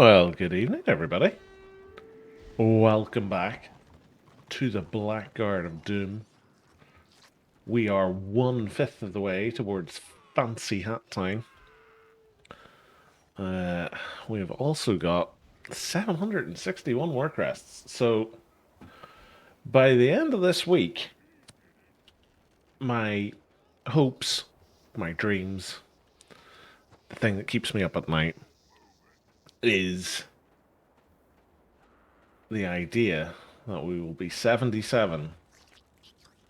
Well, good evening, everybody. Welcome back to the Blackguard of Doom. We are 1/5 of the way towards Fancy Hat Time. We have also got 761 work rests. So, by the end of this week, my hopes, my dreams, the thing that keeps me up at night is the idea that we will be 77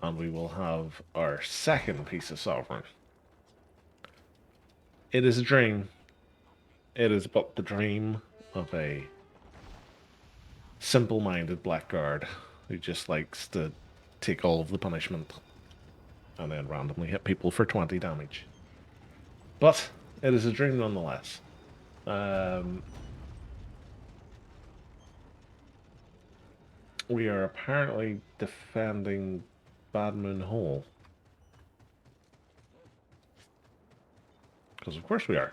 and we will have our second piece of sovereign. It is a dream. It is but the dream of a simple-minded blackguard who just likes to take all of the punishment and then randomly hit people for 20 damage. But it is a dream nonetheless. We are apparently defending Bad Moon Hall. Because of course we are.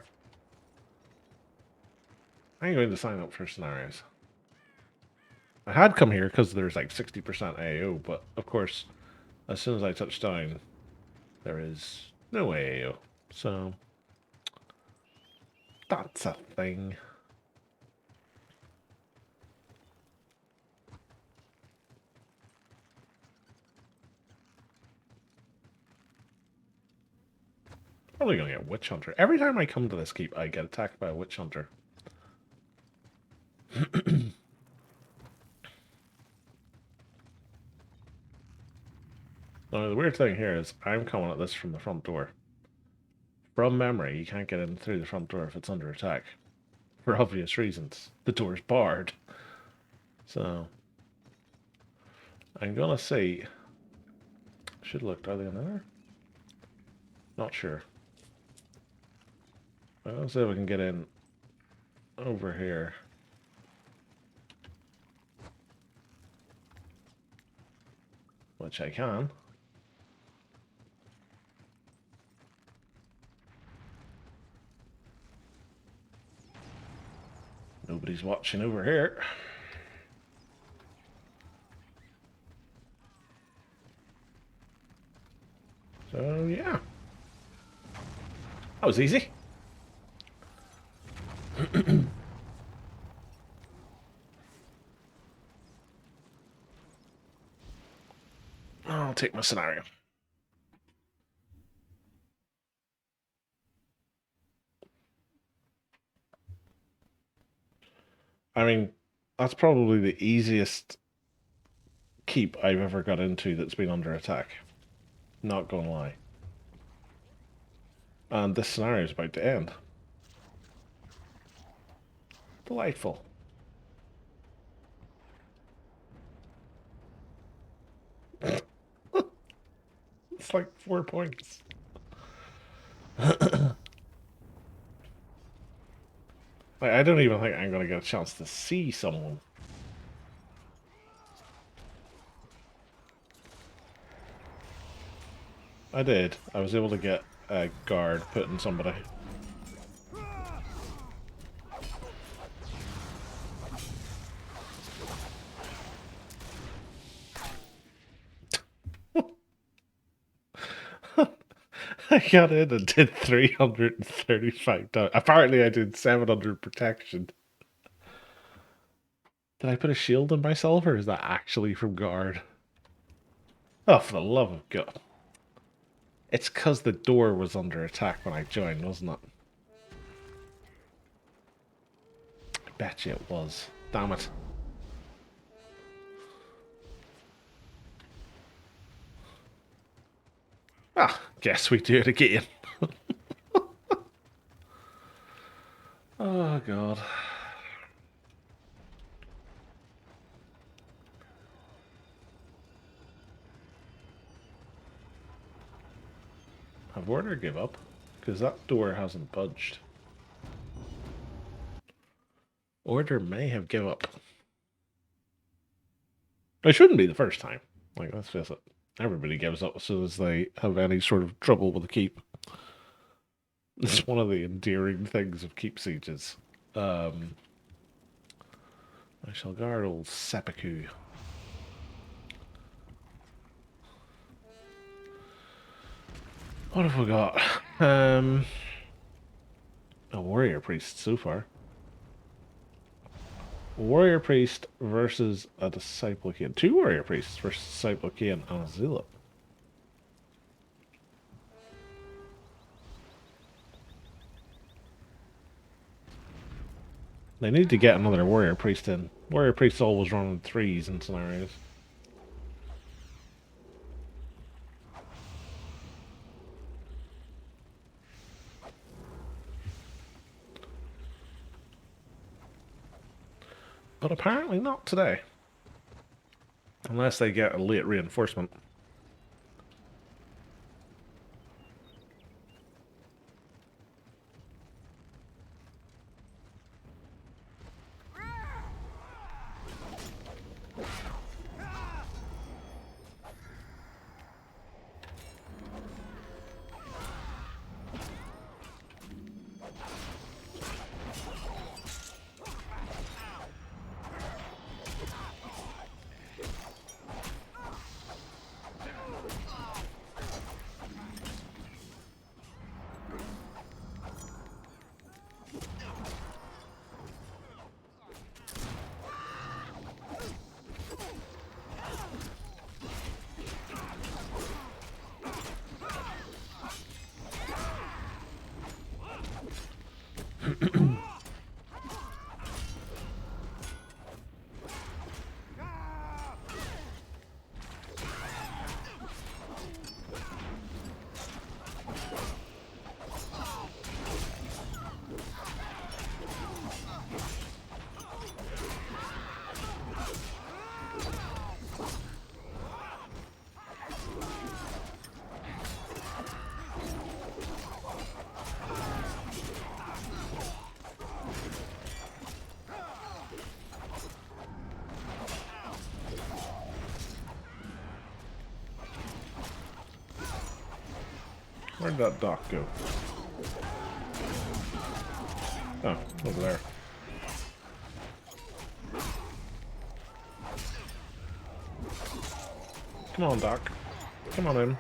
I'm going to sign up for scenarios. I had come here because there's like 60% AO, but of course, as soon as I touch down, there is no AO. So, that's a thing. Probably gonna get a witch hunter. Every time I come to this keep, I get attacked by a witch hunter. Now, the weird thing here is I'm coming at this from the front door. From memory, you can't get in through the front door if it's under attack. For obvious reasons. The door's barred. So, I'm gonna see. Should have looked, are they in there? Not sure. I'll see if we can get in over here. Which I can. Nobody's watching over here. So, yeah. That was easy. I'll take my scenario. I mean, that's probably the easiest keep I've ever got into that's been under attack. Not gonna lie. And this scenario is about to end. Delightful. It's like 4 points. I don't even think I'm gonna get a chance to see someone. I did. I was able to get a guard put in somebody. I got in and did 335 damage. Apparently I did 700 protection. Did I put a shield on myself, or is that actually from guard? Oh, for the love of God. It's because the door was under attack when I joined, wasn't it? I bet you it was. Damn it. Ah, guess we do it again. Oh, God. Have Order give up? Because that door hasn't budged. Order may have give up. It shouldn't be the first time. Like, let's face it. Everybody gives up as soon as they have any sort of trouble with the keep. It's one of the endearing things of keep sieges. I shall guard old seppuku. What have we got? A warrior priest so far. Warrior priest versus a disciple king. 2 warrior priests versus disciple king and a zealot. They need to get another warrior priest in. Warrior priests always run in 3s in scenarios. But apparently not today. Unless they get a late reinforcement. Where'd that dock go? Oh, over there. Come on, Doc. Come on in.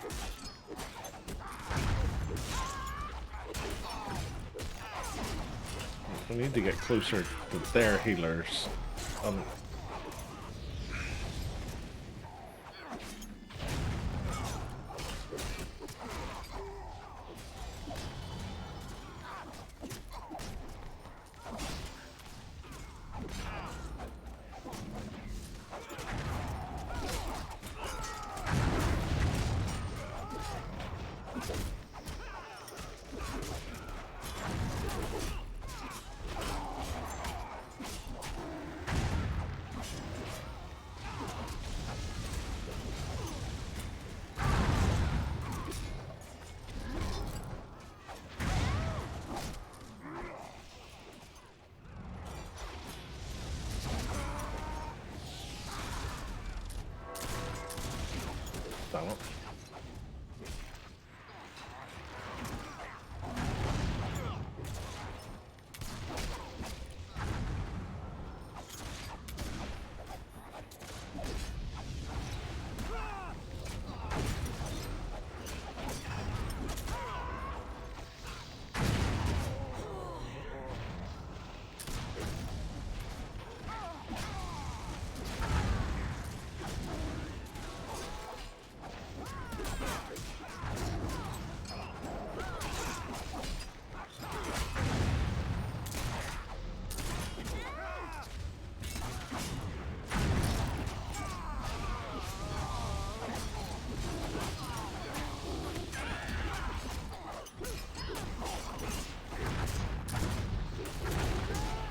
We need to get closer to their healers. Damn it.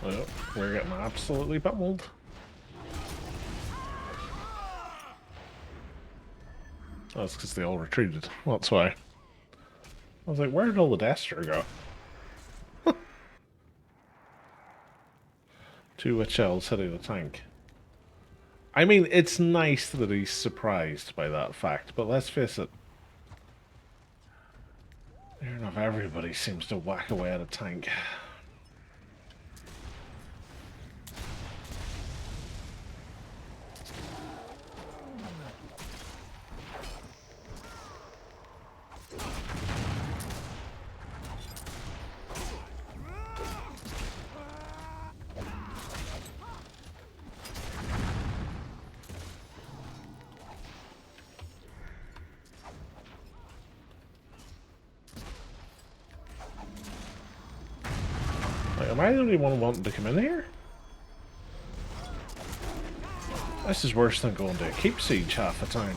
Well, we're getting absolutely pummeled. Oh, that's because they all retreated. Well, that's why. I was like, where did all the Destro go? 2 Witch-Elves hitting the tank. I mean, it's nice that he's surprised by that fact, but let's face it. Fair enough, everybody seems to whack away at a tank. Am I the only one wanting to come in here? This is worse than going to keep siege half the time.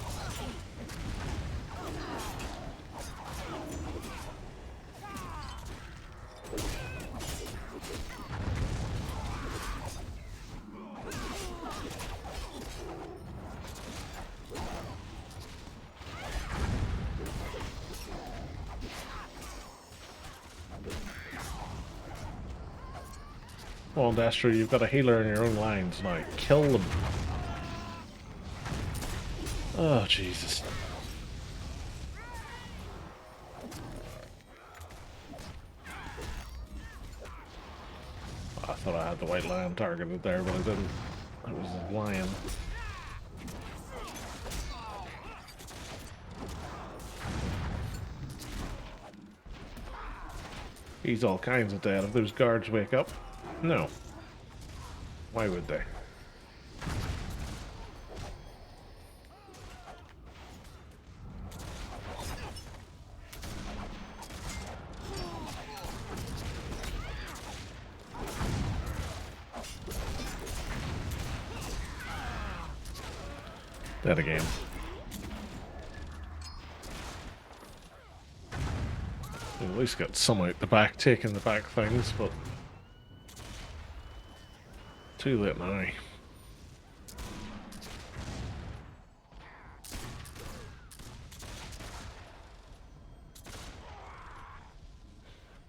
Well, Destro, you've got a healer in your own lines now. Kill them. Oh, Jesus. I thought I had the white lion targeted there, but I didn't. It was a lion. He's all kinds of dead if those guards wake up. No. Why would they? Dead again. At least got some out the back, taking the back things, but too late now. I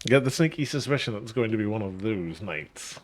get the sneaky suspicion that it's going to be one of those nights.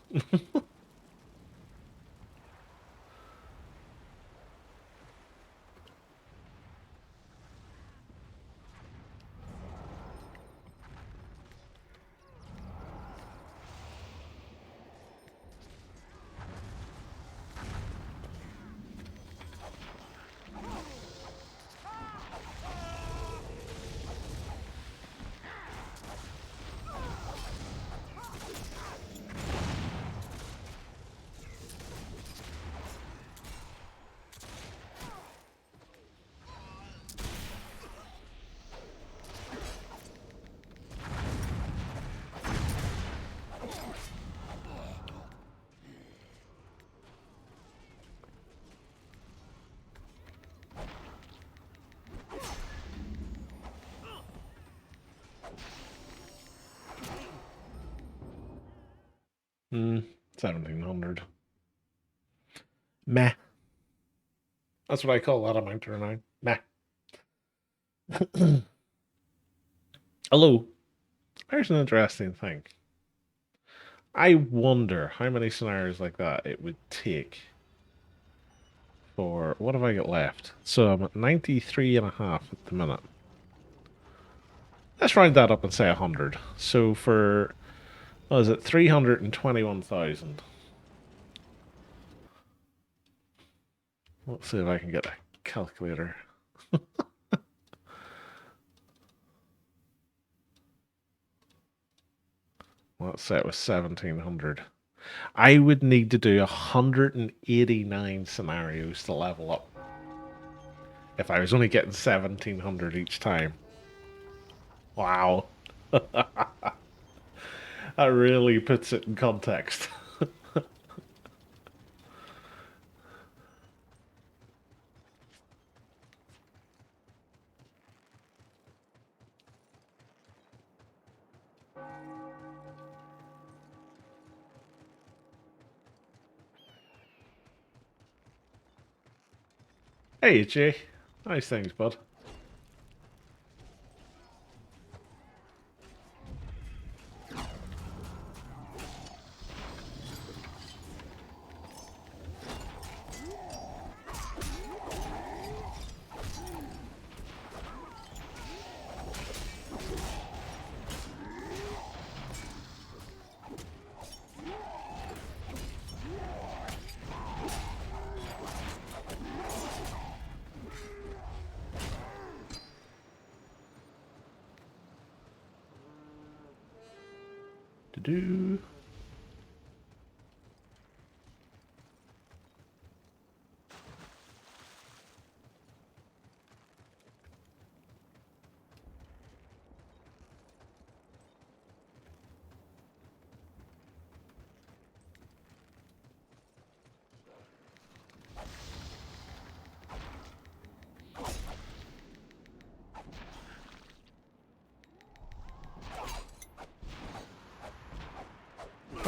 Hmm, 1700. Meh. That's what I call that amount right now. Meh. Hello. There's an interesting thing. I wonder how many scenarios like that it would take for... What have I got left? So I'm at 93.5 at the minute. Let's round that up and say 100. So for... What is it? 321,000. Let's see if I can get a calculator. Let's say it was 1,700. I would need to do 189 scenarios to level up. If I was only getting 1,700 each time. Wow. That really puts it in context. Hey, Jay. Nice things, bud. Do.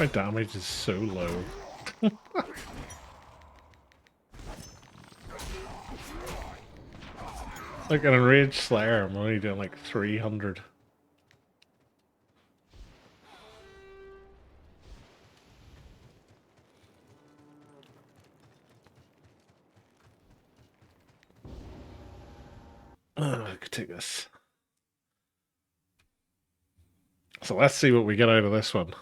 My damage is so low. Like an enraged slayer, I'm only doing like 300. I could take this. So let's see what we get out of this one.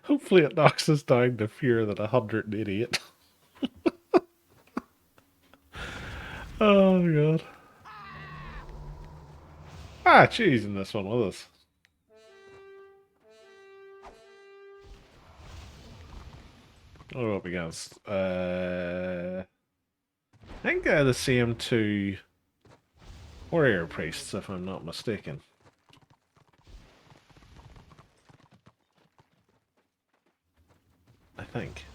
Hopefully it knocks us down to fewer than 188. Oh god. Ah, cheese in this one with us. What are we up against? I think they're the same two warrior priests, if I'm not mistaken. I think.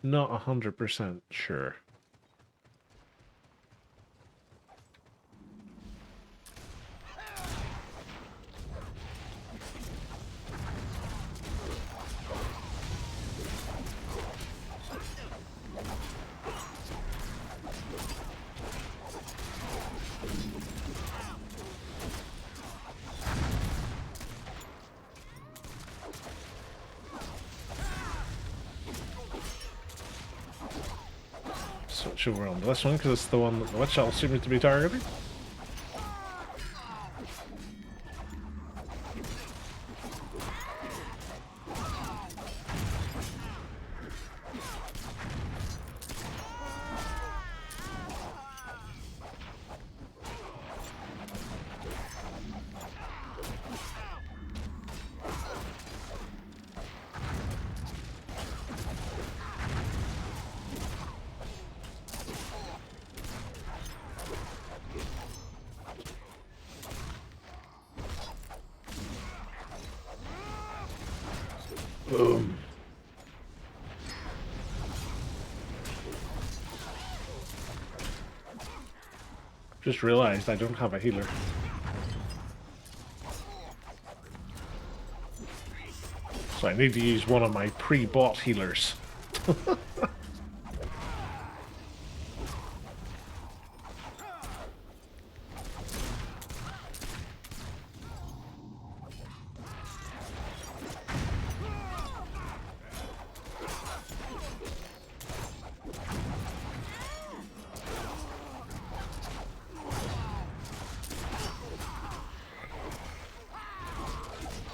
Not 100% sure. Switch over on this one because it's the one that the witch elf seems to be targeting. Boom. Just realized I don't have a healer. So I need to use one of my pre-bought healers.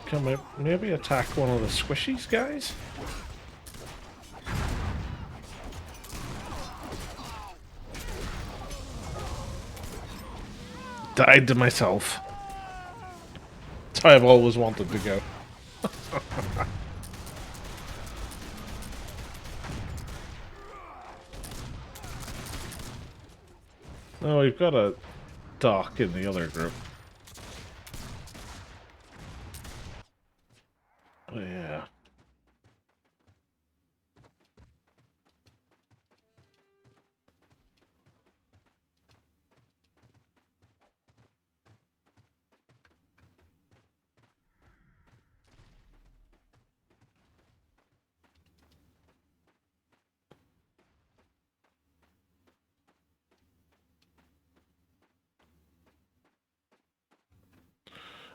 Can I maybe attack one of the squishies, guys? Died to myself. That's how I've always wanted to go. No, we've got a dock in the other group. Oh, yeah.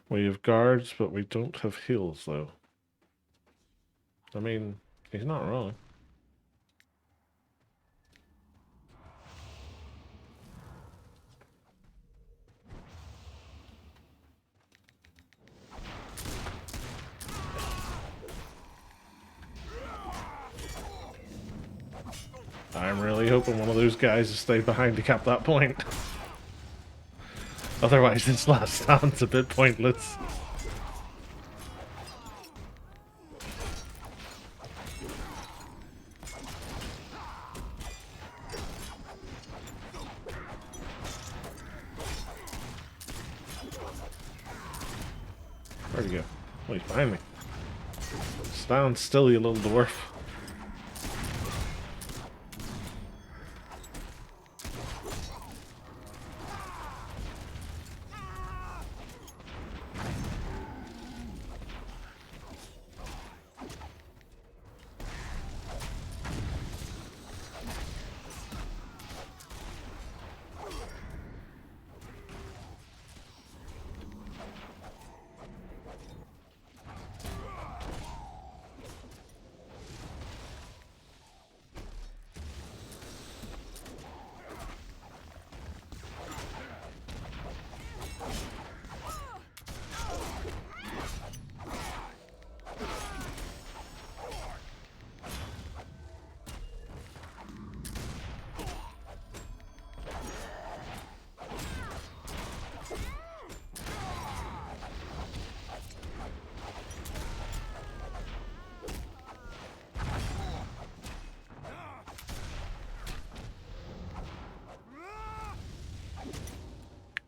We have guards, but we don't have heals, though. I mean, he's not wrong. I'm really hoping one of those guys has stayed behind to cap that point. Otherwise, this last stand's a bit pointless. Where'd he go? Oh, he's behind me. Stand still, you little dwarf.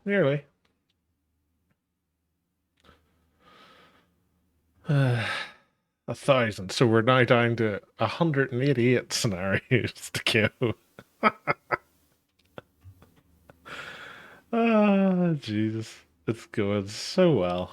nearly. 1,000. So we're now down to 188 scenarios to go. Ah, Jesus. It's going so well.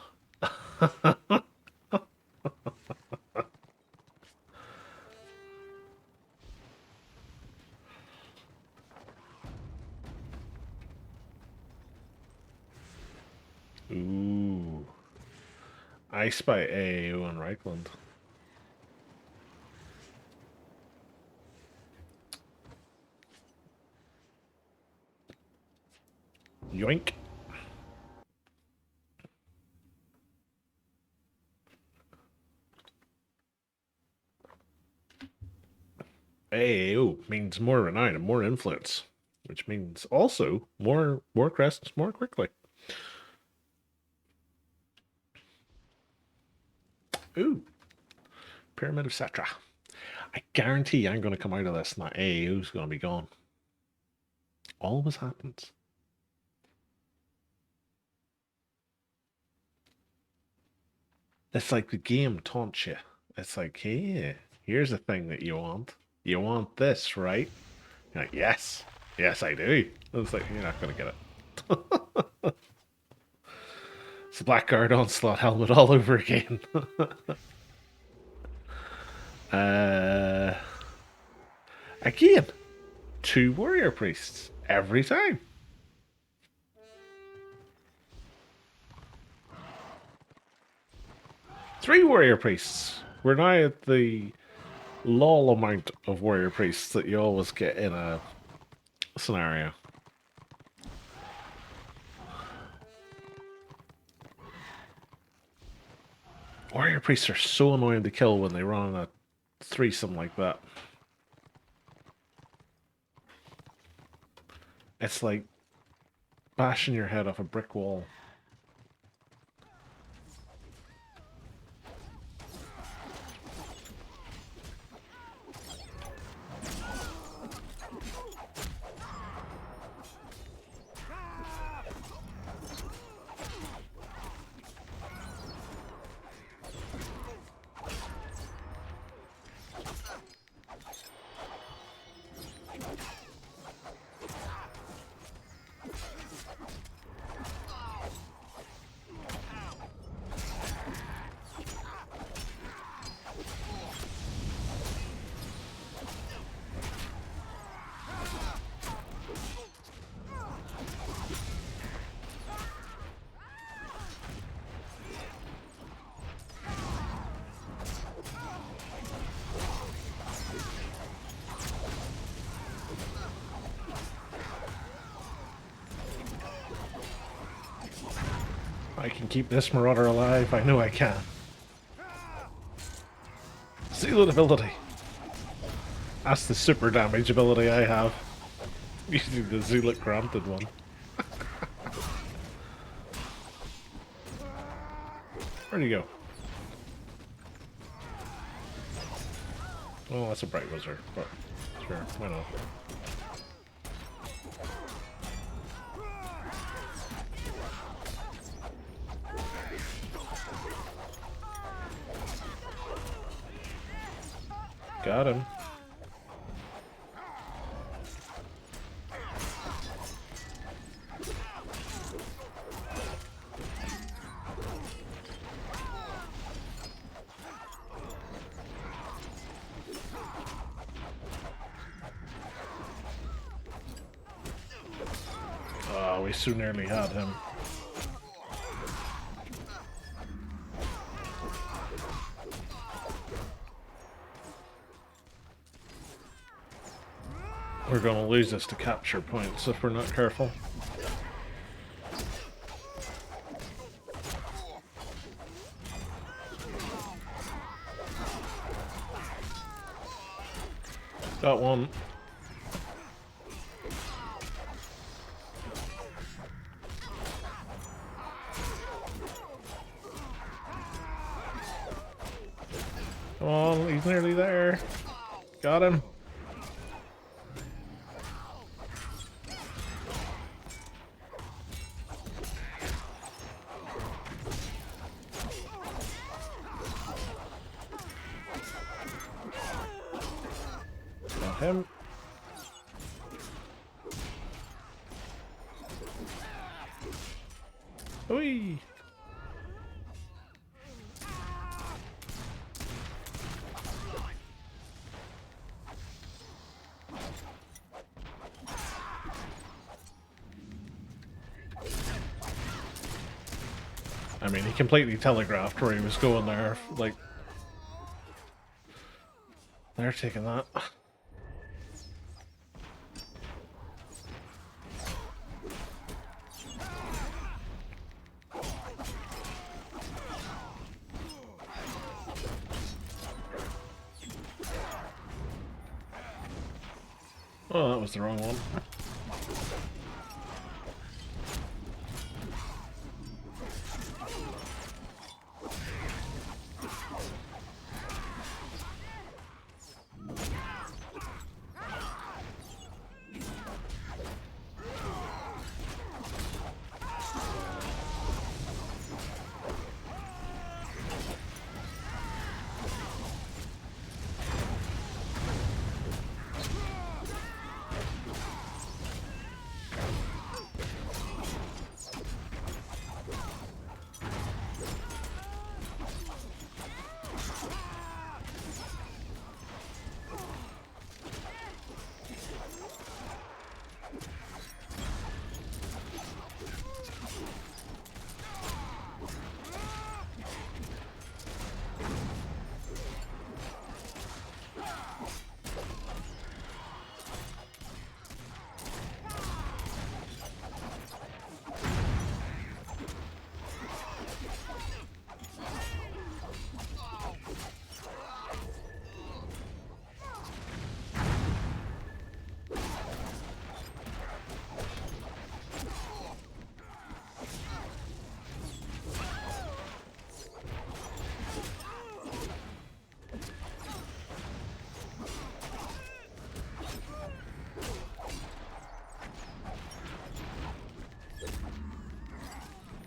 Ooh. I spy AAO on Reichland. Yoink. AAO means more renown and more influence, which means also more crests more quickly. Ooh. Pyramid of Cetra. I guarantee I'm going to come out of this and that AAO's going to be gone. Always happens. It's like the game taunts you. It's like, hey, here's the thing that you want. You want this, right? You're like, yes. Yes, I do. And it's like, you're not going to get it. It's the Blackguard Onslaught helmet all over again. Again, 2 warrior priests every time. Three warrior priests. We're now at the lol amount of warrior priests that you always get in a scenario. Warrior priests are so annoying to kill when they run a threesome like that. It's like bashing your head off a brick wall. I can keep this Marauder alive. I know I can. Sealed ability. That's the super damage ability I have. Using the Zealot granted one. Where'd he go? Oh, that's a bright wizard, but sure, why not? Got him. Oh, we so nearly had him. We're going to lose this to capture points if we're not careful. Got one. Come on, he's nearly there. Got him. Got him. Whee! I mean, he completely telegraphed where he was going there. Like, they're taking that. Oh, that was the wrong one.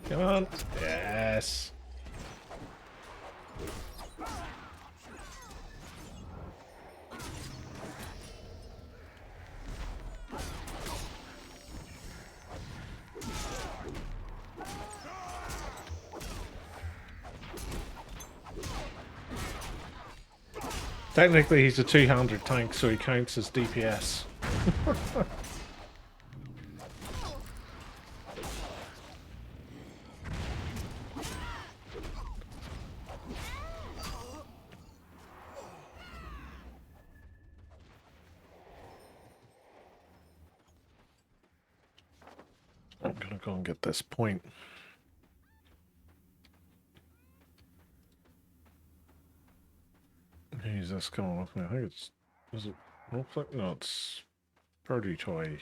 Come on. Yes. Technically, he's a two-handed tank, so he counts as DPS. I'm gonna go and get this point. Who's this coming with me? I think it's... Is it... No, it's... Birdie Toy.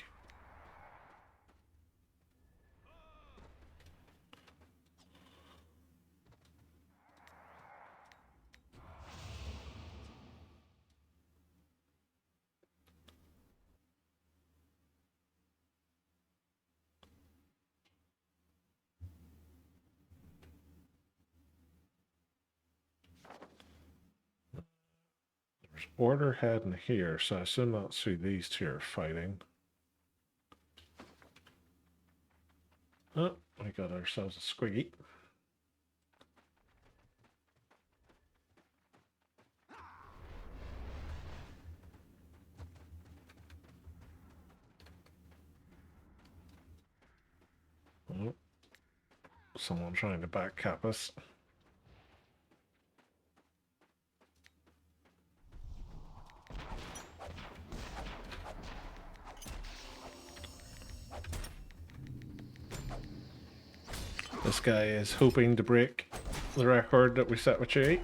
There's Order heading here, so I assume that's who these two are fighting. Oh, we got ourselves a squiggy. Oh, someone trying to backcap us. This guy is hoping to break the record that we set with Chewie.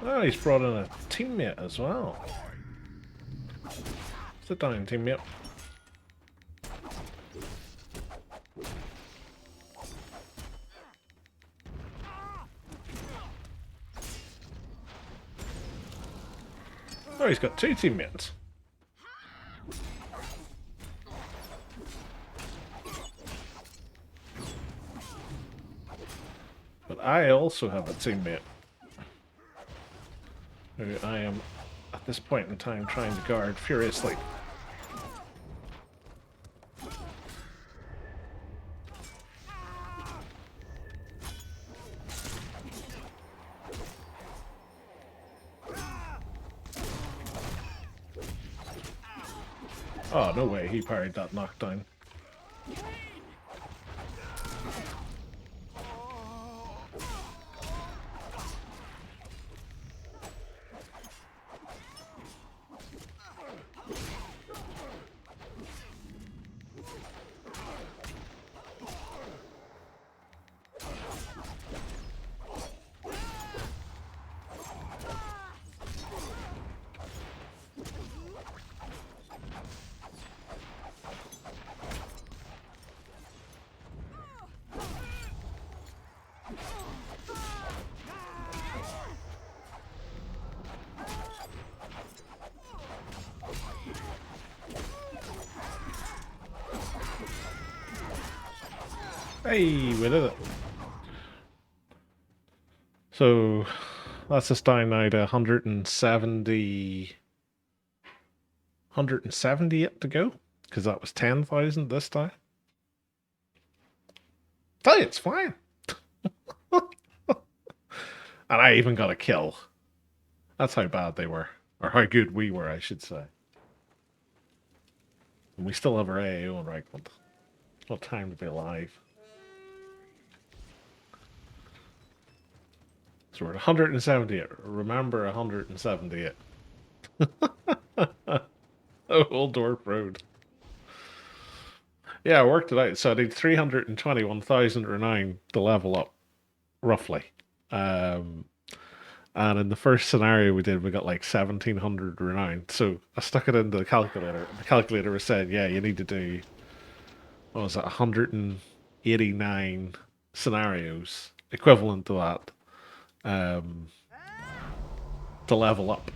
Oh, he's brought in a teammate as well. Sit down, teammate. Oh, he's got two teammates. I also have a teammate who I am, at this point in time, trying to guard furiously. Oh, no way, he parried that knockdown. Hey, we did it. So, that's us down now to 170... 178 to go, because that was 10,000 this time. Tell you, it's fine. And I even got a kill. That's how bad they were. Or how good we were, I should say. And we still have our AAO in Reichland. What time to be alive. So we're at 178. Remember 178. Old Dwarf Road. Yeah, I worked it out. So I need 321,000 renown to level up, roughly. And in the first scenario we did, we got like 1,700 renown. So I stuck it into the calculator. The calculator was saying, yeah, you need to do, what was it, 189 scenarios, equivalent to that, to level up.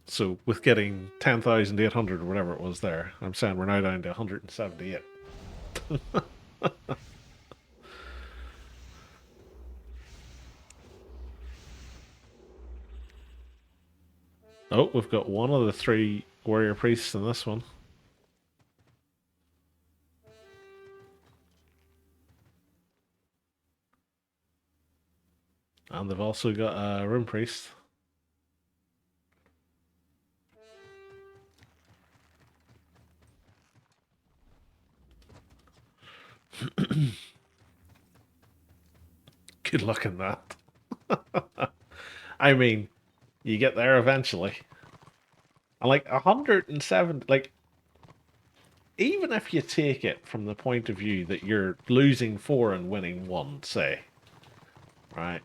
So with getting 10,800 or whatever it was there, I'm saying we're now down to 178. Oh, we've got one of the 3 warrior priests in this one. And they've also got a rune priest. Good luck in that. I mean, you get there eventually. And like 107, like, even if you take it from the point of view that you're losing 4 and winning 1, say, right?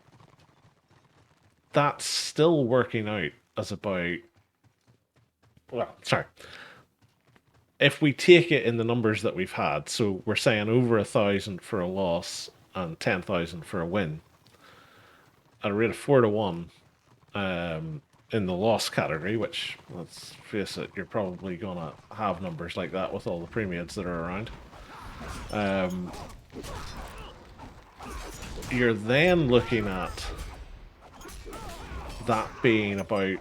That's still working out as about, well, sorry. If we take it in the numbers that we've had, so we're saying over 1,000 for a loss and 10,000 for a win, at a rate of 4 to 1, in the loss category, which, let's face it, you're probably going to have numbers like that with all the premiums that are around. You're then looking at that being about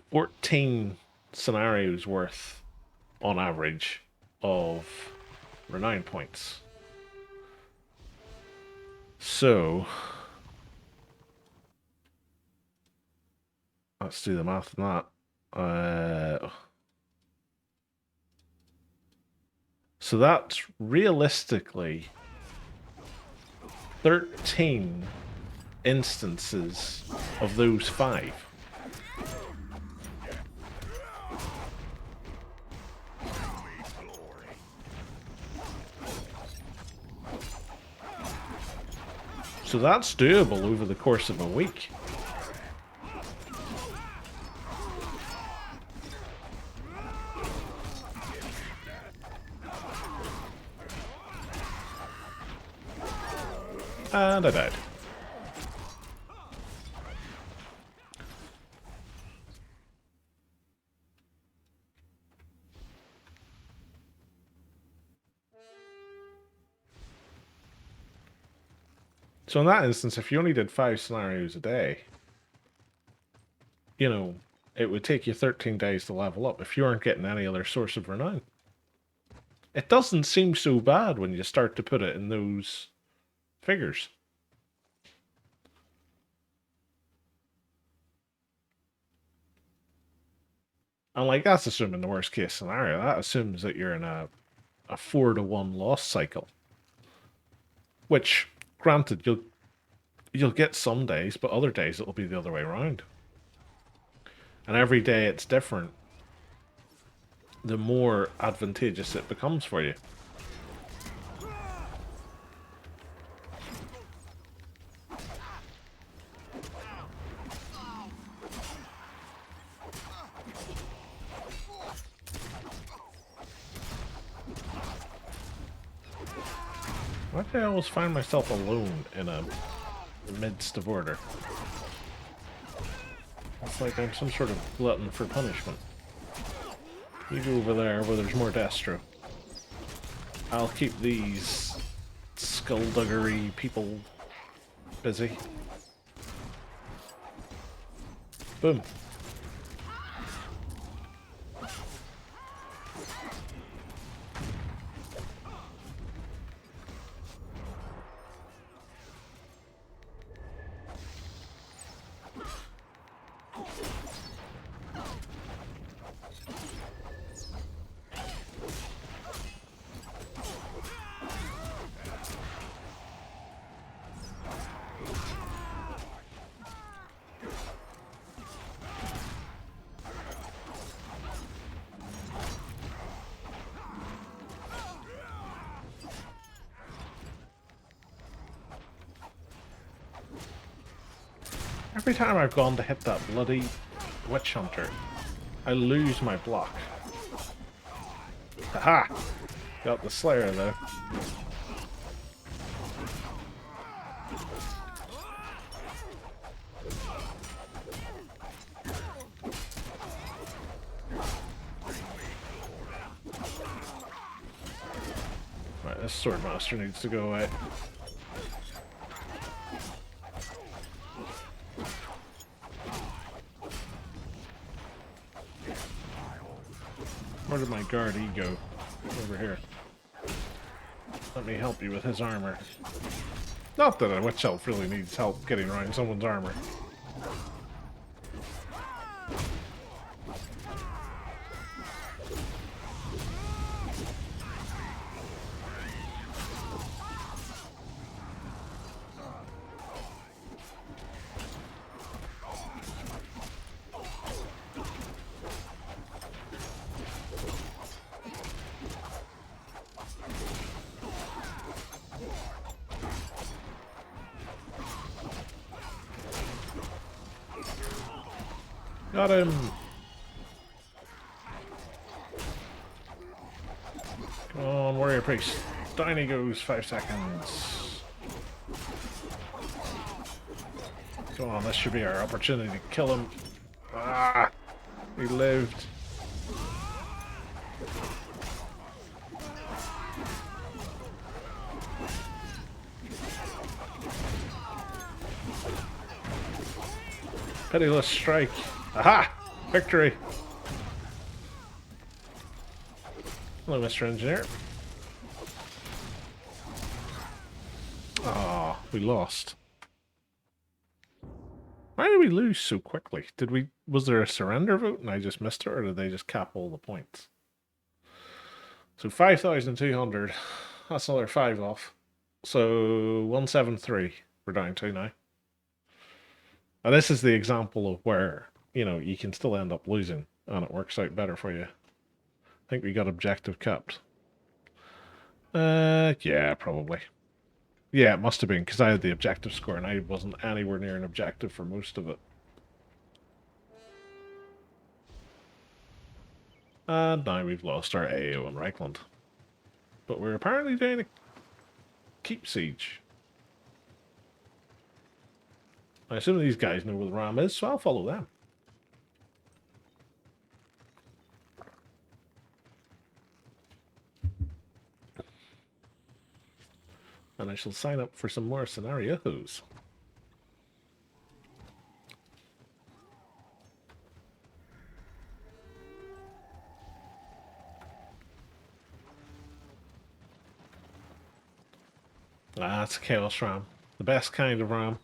14 scenarios worth, on average, of renown points. So, let's do the math on that. So that's realistically 13 instances of those 5. So that's doable over the course of a week. And I died. So in that instance, if you only did 5 scenarios a day, you know, it would take you 13 days to level up if you aren't getting any other source of renown. It doesn't seem so bad when you start to put it in those figures. And like, that's assuming the worst case scenario. That assumes that you're in a 4-to-1 loss cycle. Which, granted, you'll get some days, but other days it'll be the other way around. And every day it's different, the more advantageous it becomes for you. Why do I always find myself alone in a midst of order? It's like I'm some sort of glutton for punishment. You go over there where there's more Destro. I'll keep these skullduggery people busy. Boom. Every time I've gone to hit that bloody witch hunter, I lose my block. Haha! Got the Slayer though. Right, this Swordmaster needs to go away. Where did my guard go? Over here. Let me help you with his armor. Not that a witch elf really needs help getting around someone's armor. Got him! Come on, warrior priest. Down he goes, 5 seconds. Come on, this should be our opportunity to kill him. Ah! He lived. Pitiless strike. Aha! Victory! Hello, Mr. Engineer. Ah, we lost. Why did we lose so quickly? Was there a surrender vote and I just missed it, or did they just cap all the points? So 5,200. That's another 5 off. So 173 we're down to now. Now this is the example of where, you know, you can still end up losing and it works out better for you. I think we got objective kept. Yeah, probably. Yeah, it must have been, because I had the objective score and I wasn't anywhere near an objective for most of it. And now we've lost our AO in Reichland. But we're apparently doing a keep siege. I assume these guys know where the ram is, so I'll follow them. And I shall sign up for some more scenarios. Ah, it's a Chaos Ram. The best kind of Ram.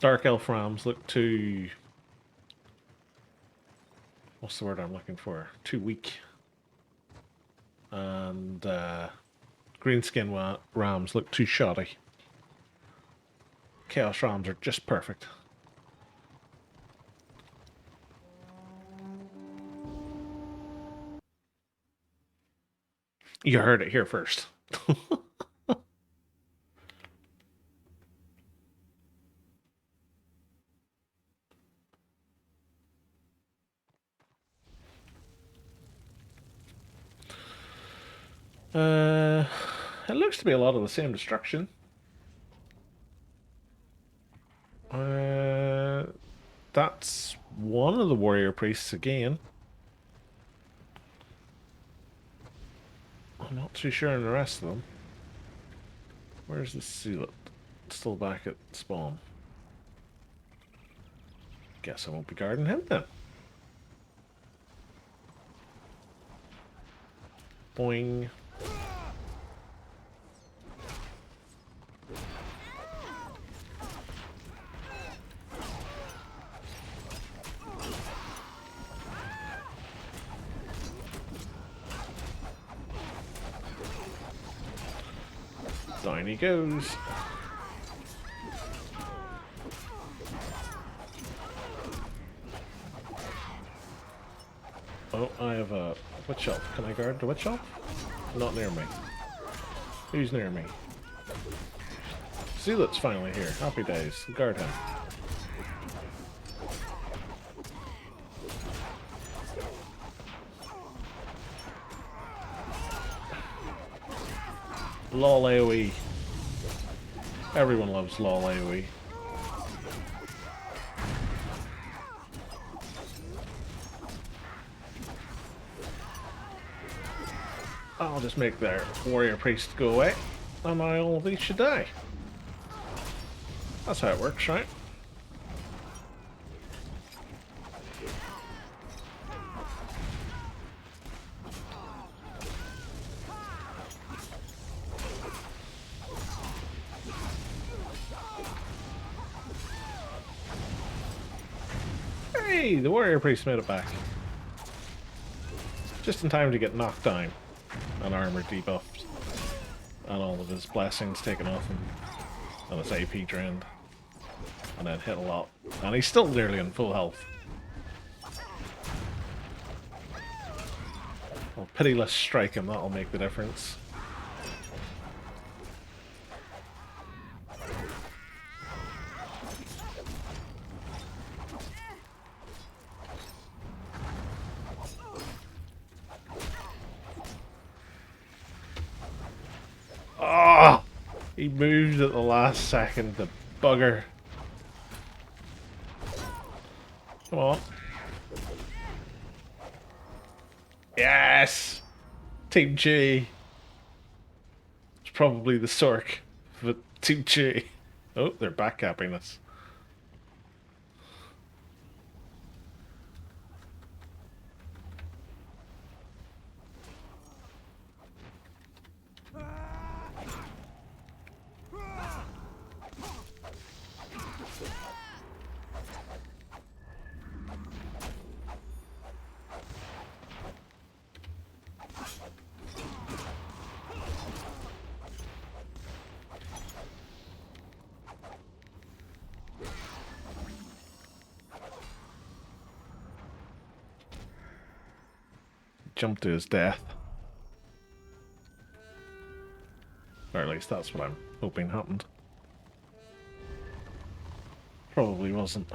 Dark Elf Rams look too... What's the word I'm looking for? Too weak. And Greenskin Rams look too shoddy. Chaos Rams are just perfect. You heard it here first. It looks to be a lot of the same destruction. That's one of the warrior priests again. I'm not too sure on the rest of them. Where's the Sealet? Still back at spawn. Guess I won't be guarding him then. Boing. Down he goes. Oh, I have a witch elf. Can I guard the witch elf? Not near me. Who's near me? Zealot's finally here. Happy days. Guard him. LOL AoE. Everyone loves LOL AoE. I'll just make their warrior priest go away, and all of these should die. That's how it works, right? Hey, the warrior priest made it back. Just in time to get knocked down and armor debuffed, and all of his blessings taken off him, and his AP drained, and then hit a lot. And he's still nearly in full health. Well, pitiless strike him, that'll make the difference. Oh! He moved at the last second, the bugger. Come on. Yes! Team G. It's probably the Sork, but Team G. Oh, they're backcapping us. Jumped to his death. Or at least that's what I'm hoping happened. Probably wasn't.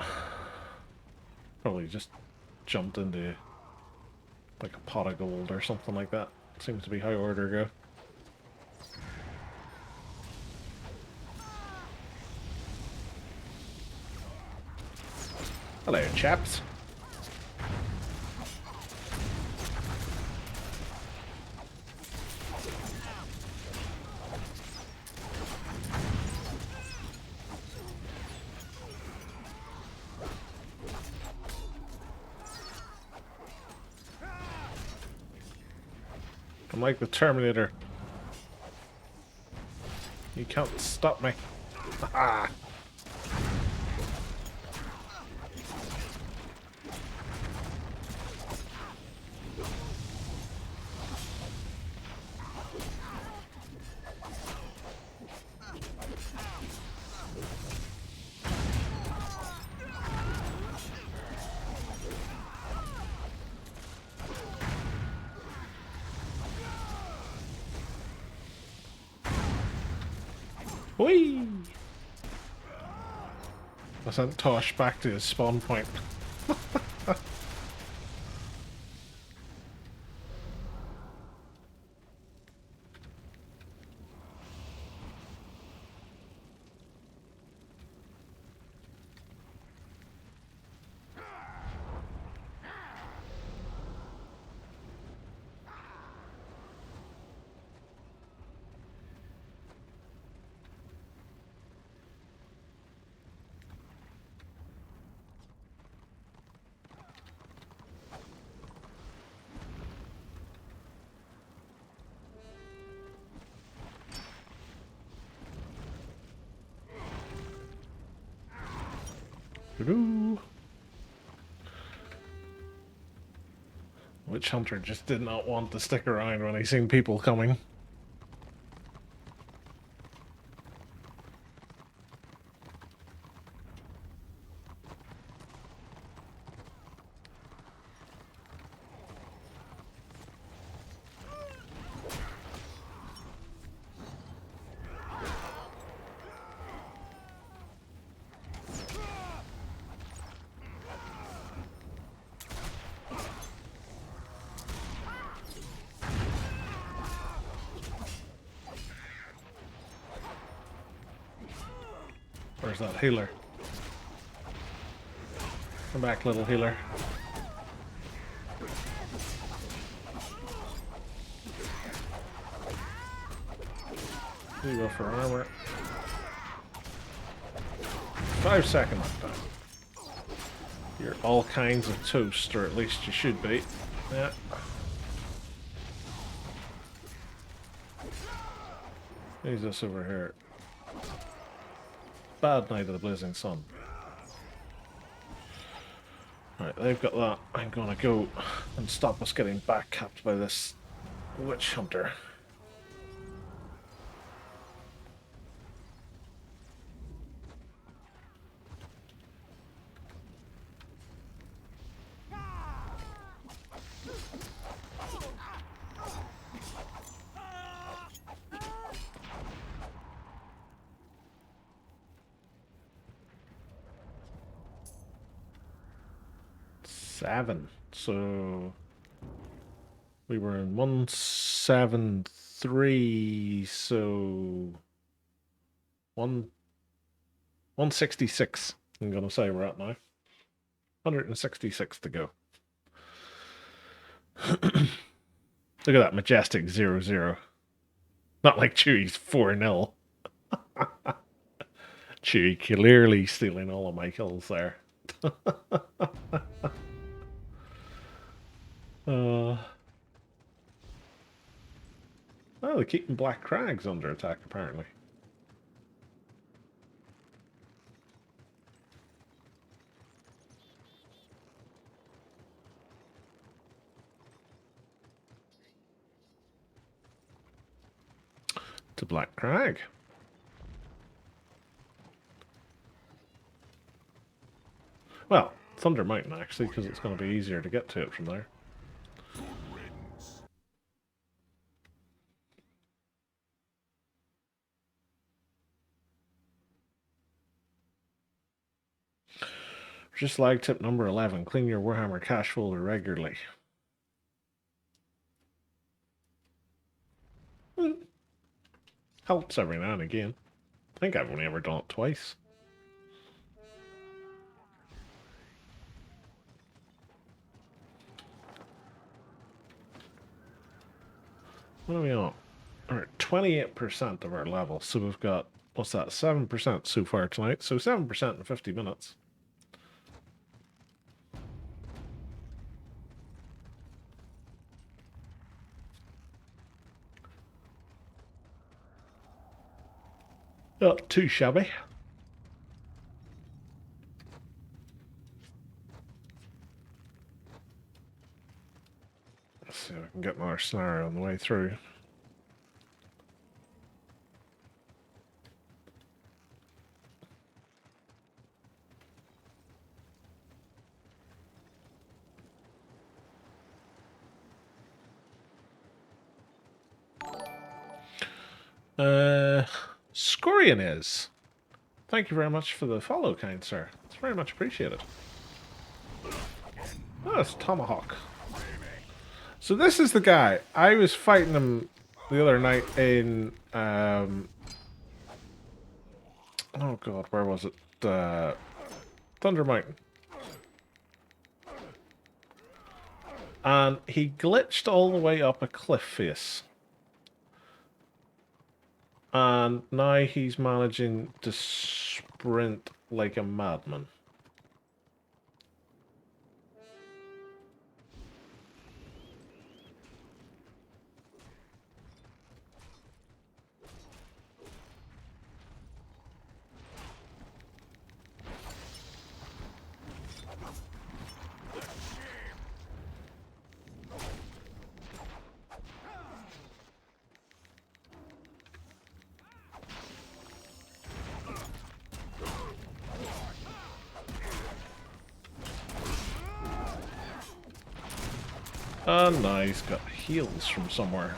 Probably just jumped into like a pot of gold or something like that. Seems to be how order go. Hello, chaps. I'm like the Terminator. You can't stop me. Ah. Whee! I sent Tosh back to his spawn point. Witch Hunter just did not want to stick around when he seen people coming. Where's that healer? Come back, little healer. You go for armor. 5 seconds. You're all kinds of toast, or at least you should be. Yeah. Who's this over here? Bad Night of the Blazing Sun. Right, they've got that. I'm gonna go and stop us getting back capped by this Witch Hunter. So we were in 173, so 166 I'm gonna say we're at now. 166 to go. Look at that majestic 0-0. Not like Chewie's 4-0. Chewie clearly stealing all of my kills there. Oh, they're keeping Black Crags under attack, apparently. To Black Crag. Well, Thunder Mountain, actually, because it's going to be easier to get to it from there. Just like tip number 11, clean your Warhammer cache folder regularly. Helps every now and again. I think I've only ever done it twice. What are we on? We're at 28% of our level, so we've got, what's that, 7% so far tonight, so 7% in 50 minutes. Not too shabby. Let's see if I can get another scenario on the way through. Scorian is. Thank you very much for the follow, kind sir. It's very much appreciated. Oh, it's Tomahawk. So this is the guy. I was fighting him the other night in, oh god, where was it? Thunder Mountain. And he glitched all the way up a cliff face. And now he's managing to sprint like a madman. And now he's got heals from somewhere.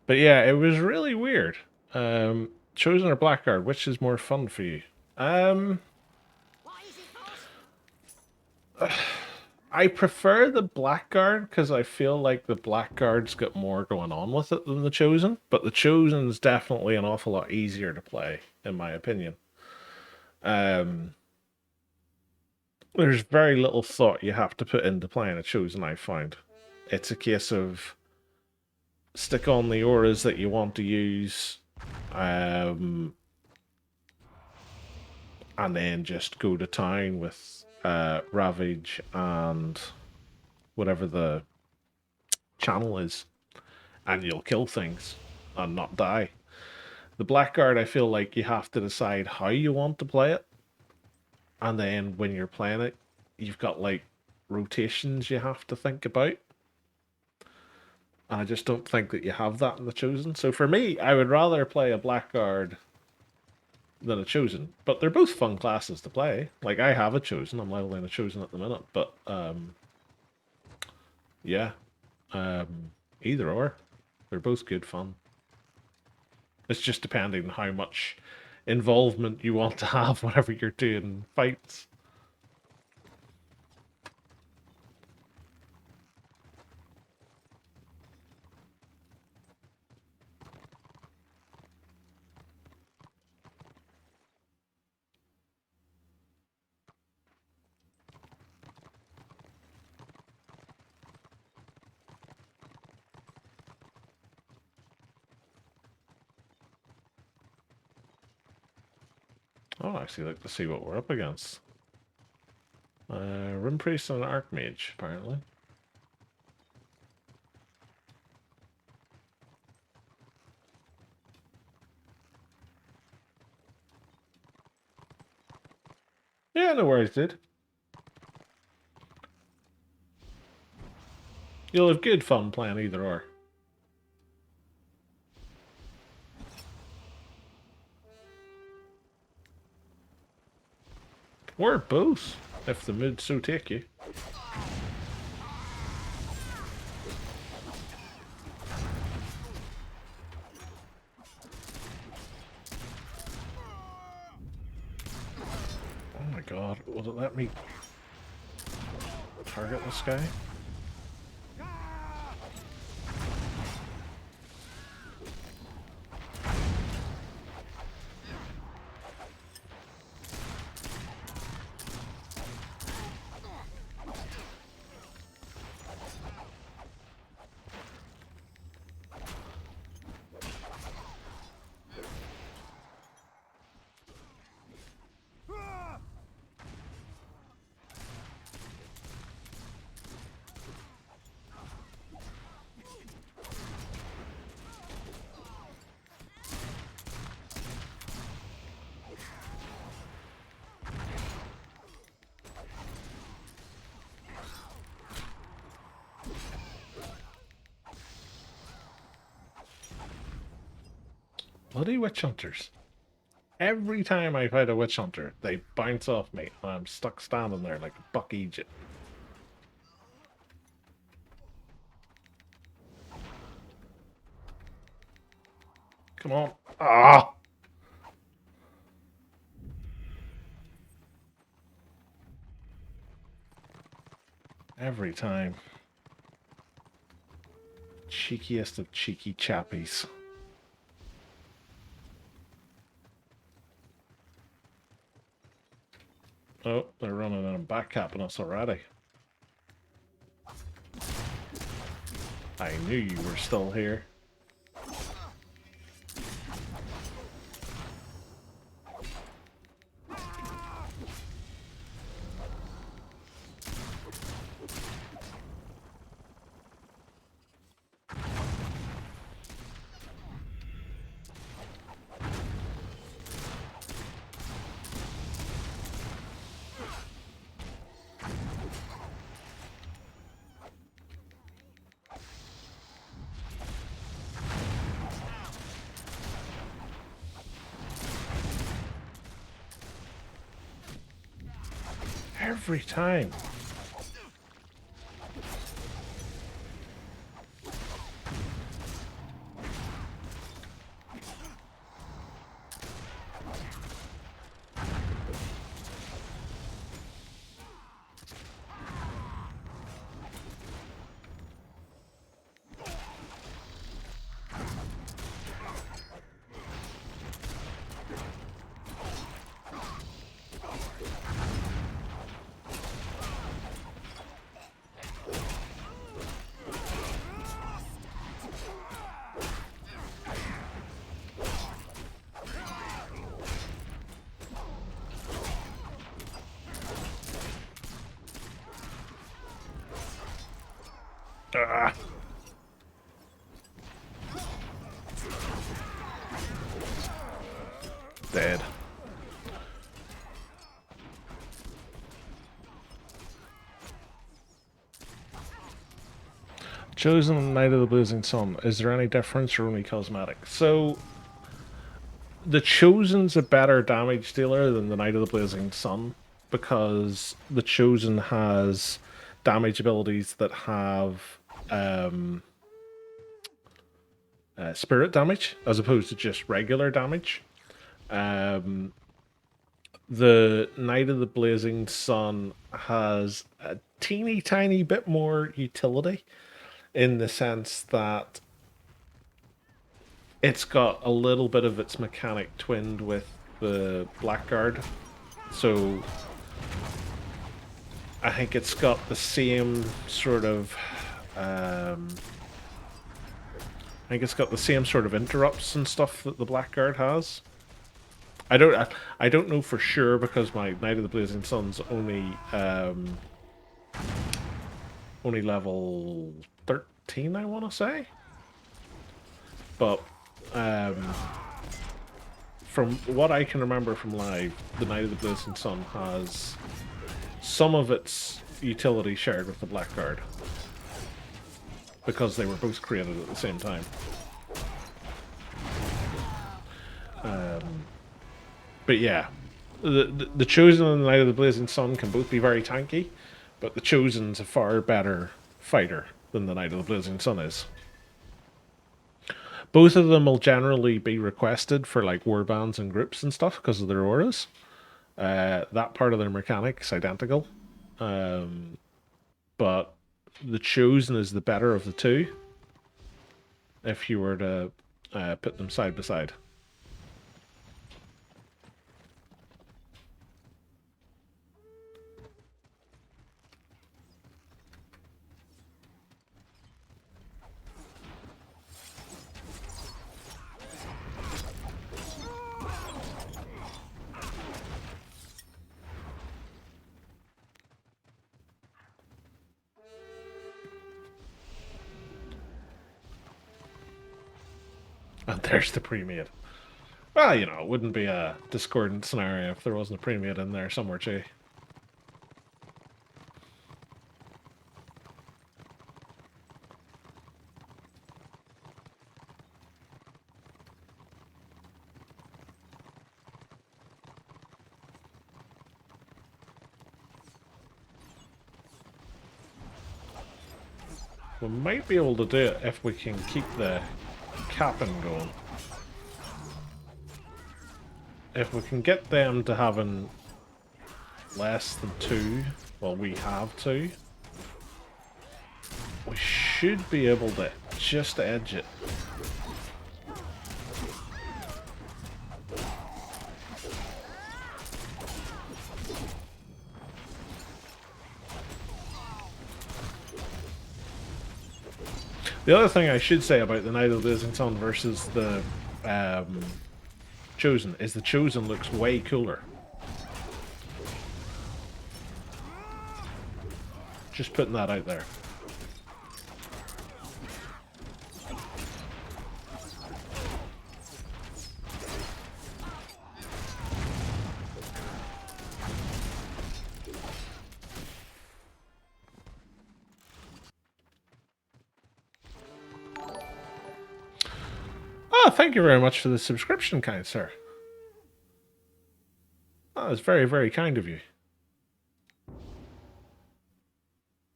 But yeah, it was really weird. Chosen or Blackguard, which is more fun for you? I prefer the Blackguard because I feel like the Blackguard's got more going on with it than the Chosen. But the Chosen's definitely an awful lot easier to play, in my opinion. There's very little thought you have to put into playing a Chosen, I find. It's a case of stick on the auras that you want to use, and then just go to town with Ravage and whatever the channel is, and you'll kill things and not die. The Blackguard, I feel like you have to decide how you want to play it, and then when you're playing it, you've got like rotations you have to think about. And I just don't think that you have that in the Chosen. So for me, I would rather play a Blackguard than a Chosen. But they're both fun classes to play. Like, I have a Chosen. I'm leveling a Chosen at the minute. But, yeah. Either or. They're both good fun. It's just depending on how much involvement you want to have whenever you're doing fights. Oh, actually, like to see what we're up against. Rim Priest and an Archmage, apparently. Yeah, no worries, dude. You'll have good fun playing either or. Or both, if the mood so take you. Oh my god, will it let me target this guy? Bloody witch hunters. Every time I fight a witch hunter, they bounce off me, and I'm stuck standing there like a buck Egypt. Come on. Ah! Every time. Cheekiest of cheeky chappies. Oh, they're running in and backcapping us already. I knew you were still here. Every time. Ah. Dead. Chosen Knight of the Blazing Sun. Is there any difference or only cosmetic? So, the Chosen's a better damage dealer than the Knight of the Blazing Sun because the Chosen has damage abilities that have spirit damage as opposed to just regular damage. The Knight of the Blazing Sun has a teeny tiny bit more utility in the sense that it's got a little bit of its mechanic twinned with the Blackguard. So I think it's got the same sort of I think it's got the same sort of interrupts and stuff that the Blackguard has. I don't know for sure because my Knight of the Blazing Sun's only level 13, I want to say. But from what I can remember from live, the Knight of the Blazing Sun has some of its utility shared with the Blackguard because they were both created at the same time. But yeah, the Chosen and the Knight of the Blazing Sun can both be very tanky, but the Chosen's a far better fighter than the Knight of the Blazing Sun is. Both of them will generally be requested for like warbands and groups and stuff because of their auras. That part of their mechanics identical, but the Chosen is the better of the two. If you were to put them side by side. And there's the pre-made. Well, you know, it wouldn't be a discordant scenario if there wasn't a pre-made in there somewhere too. We might be able to do it if we can keep the capping going. If we can get them to having less than 2, well, we have 2, we should be able to just edge it. The other thing I should say about the Night of the Blazing Sun versus the Chosen is the Chosen looks way cooler. Just putting that out there. Oh, thank you very much for the subscription, kind sir. That was very, very kind of you.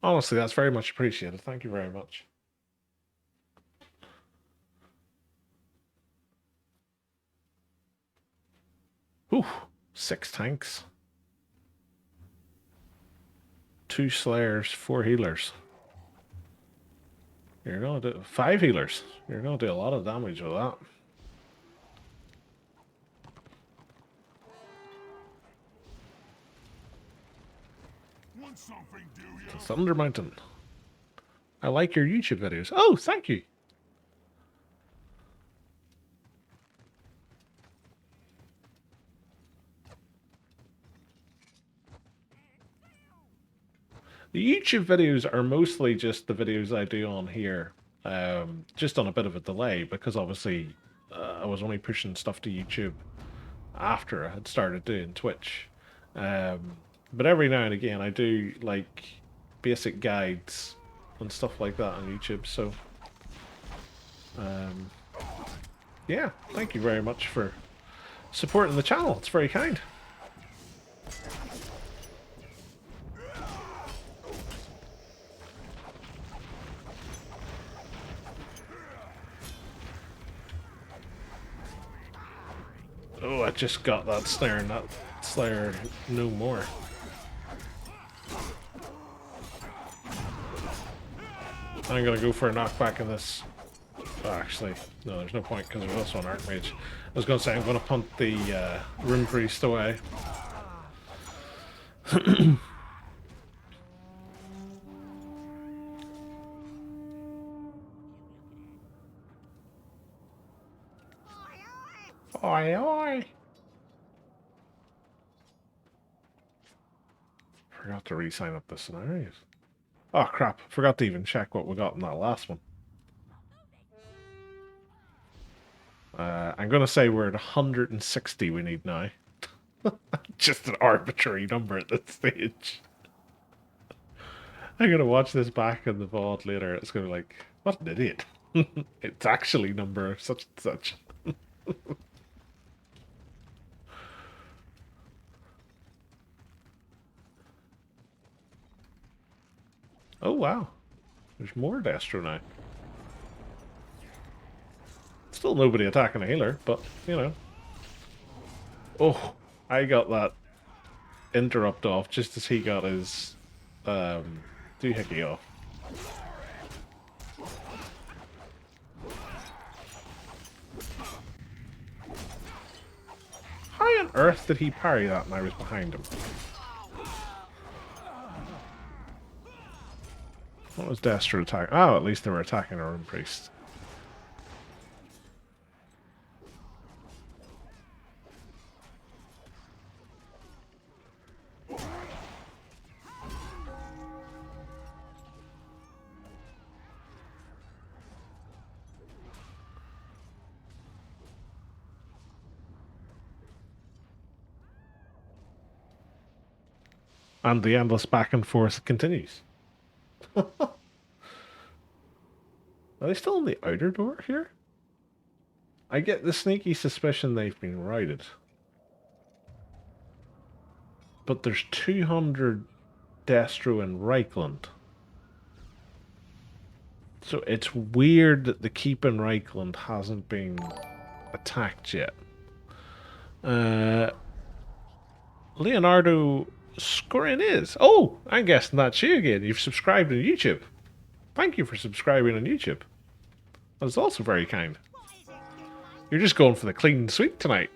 Honestly, that's very much appreciated. Thank you very much. Ooh, 6 tanks. 2 Slayers, 4 healers. You're gonna do 5 healers. You're gonna do a lot of damage with that. Want something, do you? Thunder Mountain. I like your YouTube videos. Oh, thank you. The YouTube videos are mostly just the videos I do on here, just on a bit of a delay, because obviously I was only pushing stuff to YouTube after I had started doing Twitch. But every now and again I do like basic guides and stuff like that on YouTube, so yeah, thank you very much for supporting the channel. It's very kind. Oh, I just got that snare and that Slayer no more. I'm gonna go for a knockback in this. Oh, actually, no, there's no point because there's also an Archmage. I was gonna say I'm gonna punt the Rune Priest away. Oi, oi! Forgot to re-sign up the scenarios. Oh crap, forgot to even check what we got in that last one. I'm gonna say we're at 160 we need now. Just an arbitrary number at this stage. I'm gonna watch this back in the VOD later. It's gonna be like, what an idiot. It's actually number such and such. Oh wow. There's more Destro now. Still nobody attacking a healer, but, you know. Oh, I got that interrupt off just as he got his doohickey off. How on earth did he parry that and I was behind him? What was Destro attack? Oh, at least they were attacking our own priest. And the endless back and forth continues. Are they still in the outer door here? I get the sneaky suspicion they've been routed. But there's 200 Destro in Reichland. So it's weird that the keep in Reichland hasn't been attacked yet. Leonardo Scorin is. Oh, I'm guessing that's you again. You've subscribed on YouTube. Thank you for subscribing on YouTube. That's also very kind. You're just going for the clean sweep tonight.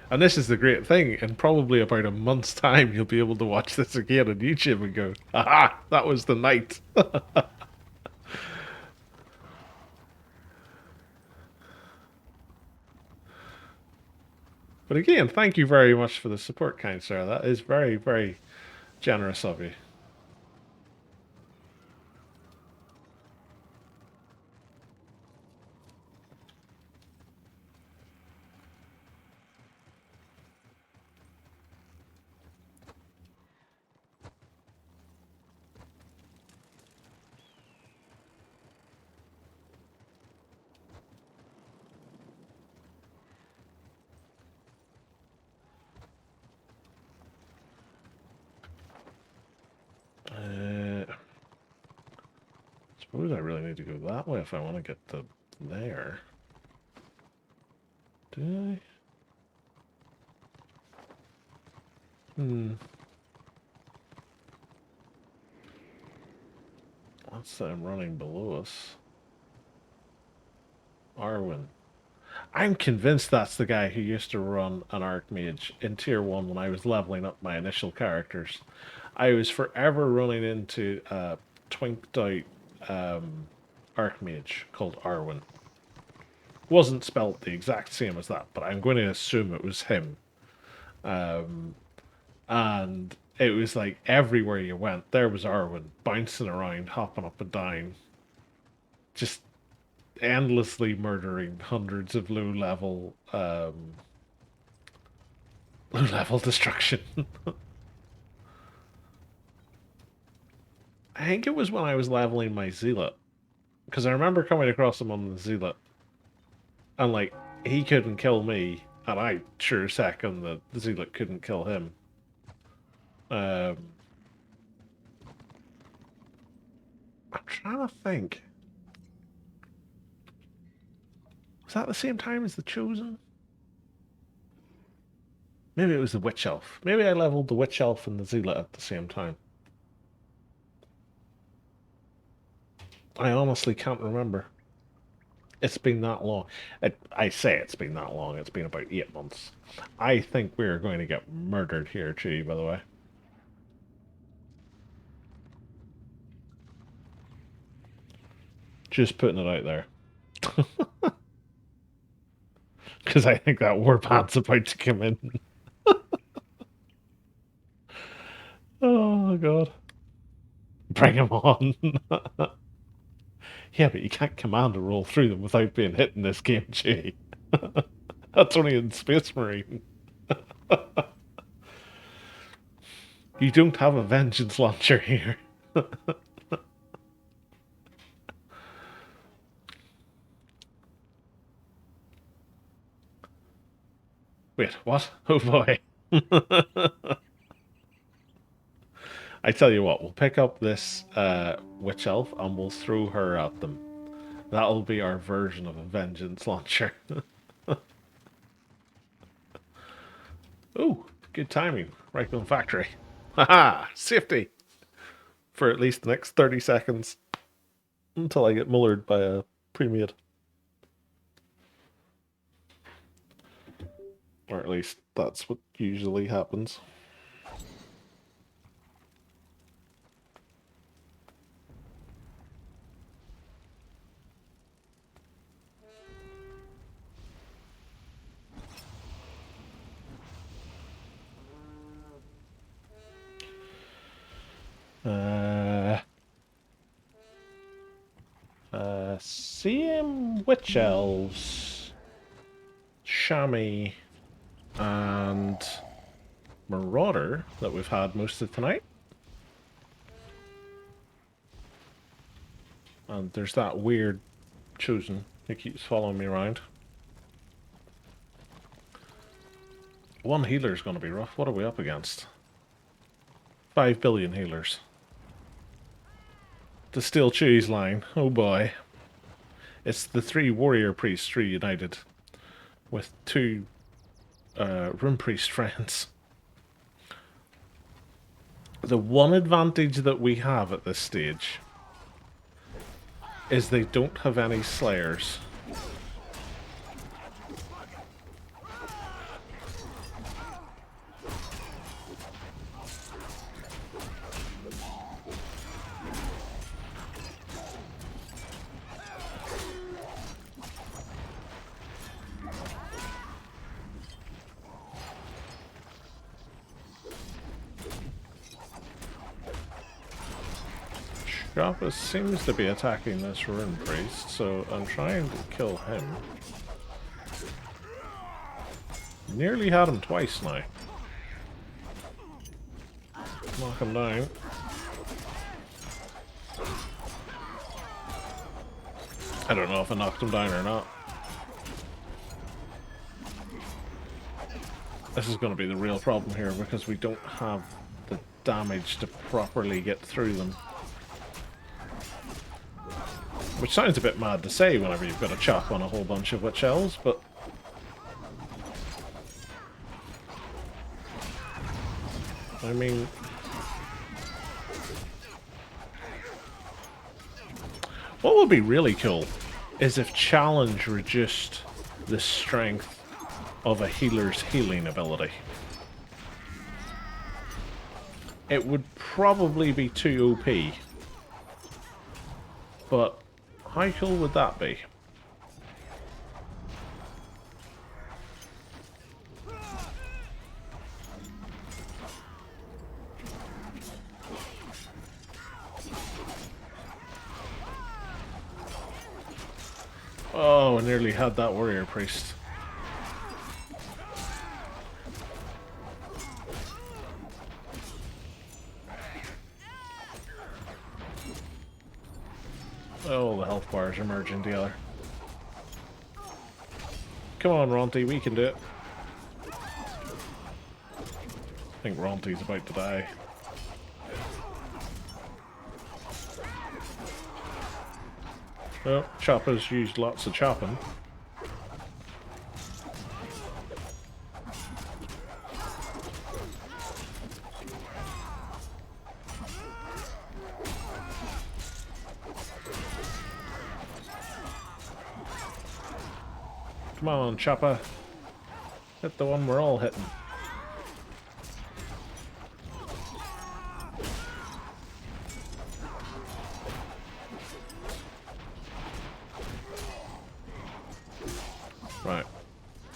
And this is the great thing. In probably about a month's time, you'll be able to watch this again on YouTube and go, aha, that was the night. But again, thank you very much for the support, kind sir. That is very, very generous of you. Suppose I really need to go that way if I want to get to there. Do I? What's that running below us? Arwen. I'm convinced that's the guy who used to run an Archmage in Tier 1 when I was leveling up my initial characters. I was forever running into a twinked out Archmage called Arwen. Wasn't spelt the exact same as that, but I'm going to assume it was him. And it was like everywhere you went, there was Arwen bouncing around, hopping up and down, just endlessly murdering hundreds of low level destruction. I think it was when I was leveling my Zealot, because I remember coming across him on the Zealot, and like he couldn't kill me, and I sure second that the Zealot couldn't kill him. I'm trying to think. Was that the same time as the Chosen? Maybe it was the Witch Elf. Maybe I leveled the Witch Elf and the Zealot at the same time. I honestly can't remember. It's been that long. I say it's been that long. It's been about 8 months. I think we're going to get murdered here too, by the way. Just putting it out there. Because I think that warband's about to come in. Oh, God. Bring him on. Yeah, but you can't command a roll through them without being hit in this game, Jay. That's only in Space Marine. You don't have a vengeance launcher here. Wait, what? Oh boy. I tell you what, we'll pick up this witch elf and we'll throw her at them. That'll be our version of a vengeance launcher. Oh, good timing. Right on factory. Haha! Safety! For at least the next 30 seconds. Until I get mullered by a pre-made. Or at least that's what usually happens. Same witch elves, chamois, and marauder that we've had most of tonight. And there's that weird chosen who keeps following me around. One healer's going to be rough. What are we up against? 5 billion healers. The Steel Cheese line. Oh boy. It's the 3 warrior priests reunited with 2 rune priest friends. The one advantage that we have at this stage is they don't have any slayers. Joppa seems to be attacking this rune priest, so I'm trying to kill him. Nearly had him twice now. Knock him down. I don't know if I knocked him down or not. This is going to be the real problem here because we don't have the damage to properly get through them. Which sounds a bit mad to say whenever you've got a chop on a whole bunch of witch elves, but... I mean... What would be really cool is if challenge reduced the strength of a healer's healing ability. It would probably be too OP. But how cool would that be? Oh, I nearly had that warrior priest. Oh, the health bars are merging together. Come on, Ronti, we can do it. I think Ronti's about to die. Oh, Chopper's used lots of chopping. Come on, Chopper. Hit the one we're all hitting. Right.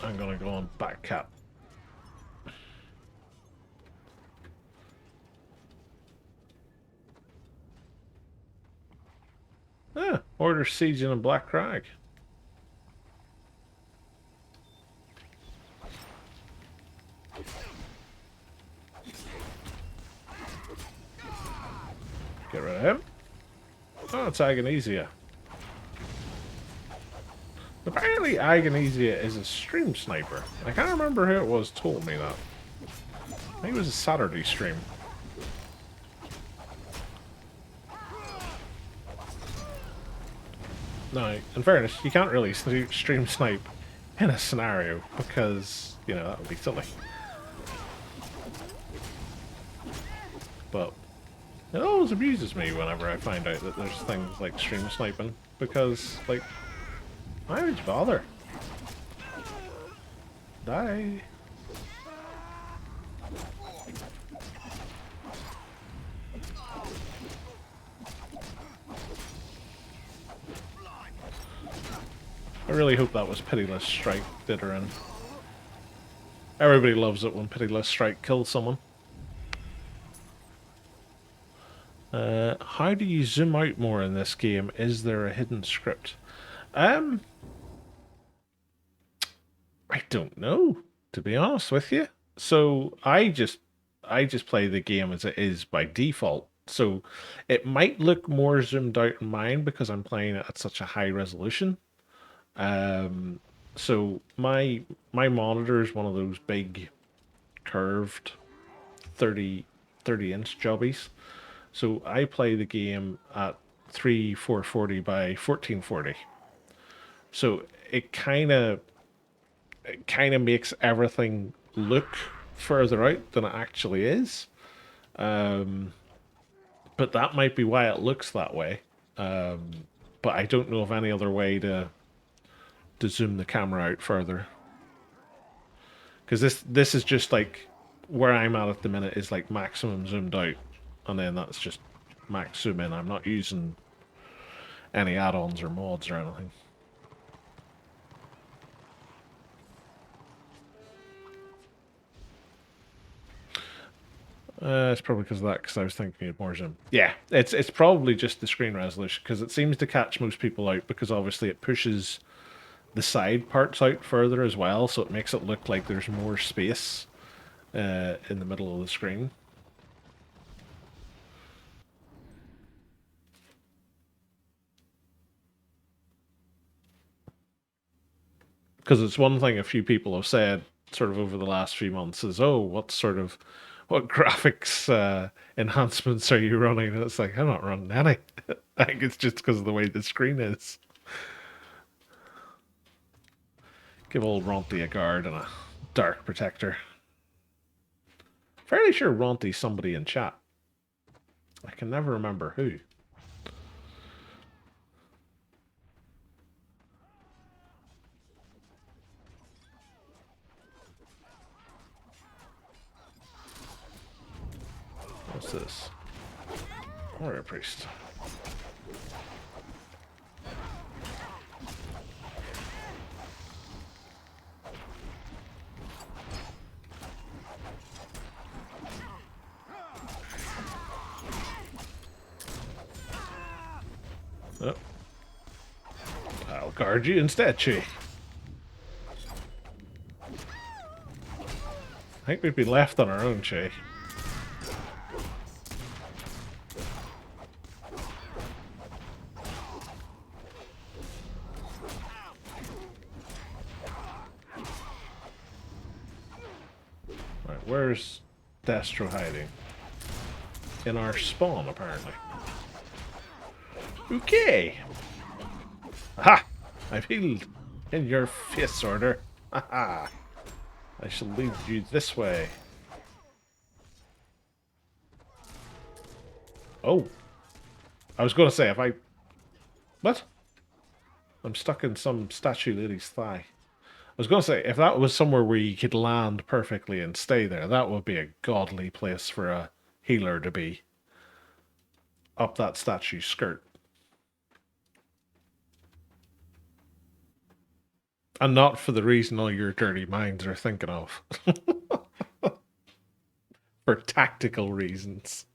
I'm gonna go on back cap. Ah, order siege in a Black Crag. Get rid of him. Oh, it's Agnesia. Apparently Agnesia is a stream sniper. I can't remember who it was told me that. I think it was a Saturday stream. Now, in fairness, you can't really stream snipe in a scenario because, you know, that would be silly. But it always amuses me whenever I find out that there's things like stream sniping because, like, why would you bother? Die. I really hope that was Pitiless Strike did her in. Everybody loves it when Pitiless Strike kills someone. How do you zoom out more in this game? Is there a hidden script? I don't know, to be honest with you. So I just play the game as it is by default. So it might look more zoomed out in mine because I'm playing it at such a high resolution. So my monitor is one of those big curved 30 30-inch jobbies. So I play the game at 440 by 1440. So it kind of makes everything look further out than it actually is. Um, but that might be why it looks that way. But I don't know of any other way to zoom the camera out further. Because this is just like where I'm at the minute is like maximum zoomed out, and then that's just max zoom in. I'm not using any add-ons or mods or anything. It's probably because of that, because I was thinking of more zoom. Yeah, it's probably just the screen resolution, because it seems to catch most people out, because obviously it pushes the side parts out further as well, so it makes it look like there's more space in the middle of the screen. Because it's one thing a few people have said sort of over the last few months is, oh, what graphics enhancements are you running? And it's like, I'm not running any. I think it's just because of the way the screen is. Give old Ronti a guard and a dark protector. Fairly sure Ronti's somebody in chat. I can never remember who. What's this? Warrior Priest. Oh. I'll guard you instead, Chi. I think we'd be left on our own, Chi. Right, where's Destro hiding? In our spawn, apparently. Okay. Aha! I've healed. In your face, Order. Haha. I shall lead you this way. Oh. I was going to say, if I... What? I'm stuck in some statue lady's thigh. I was going to say, if that was somewhere where you could land perfectly and stay there, that would be a godly place for a healer to be. Up that statue's skirt. And not for the reason all your dirty minds are thinking of. For tactical reasons.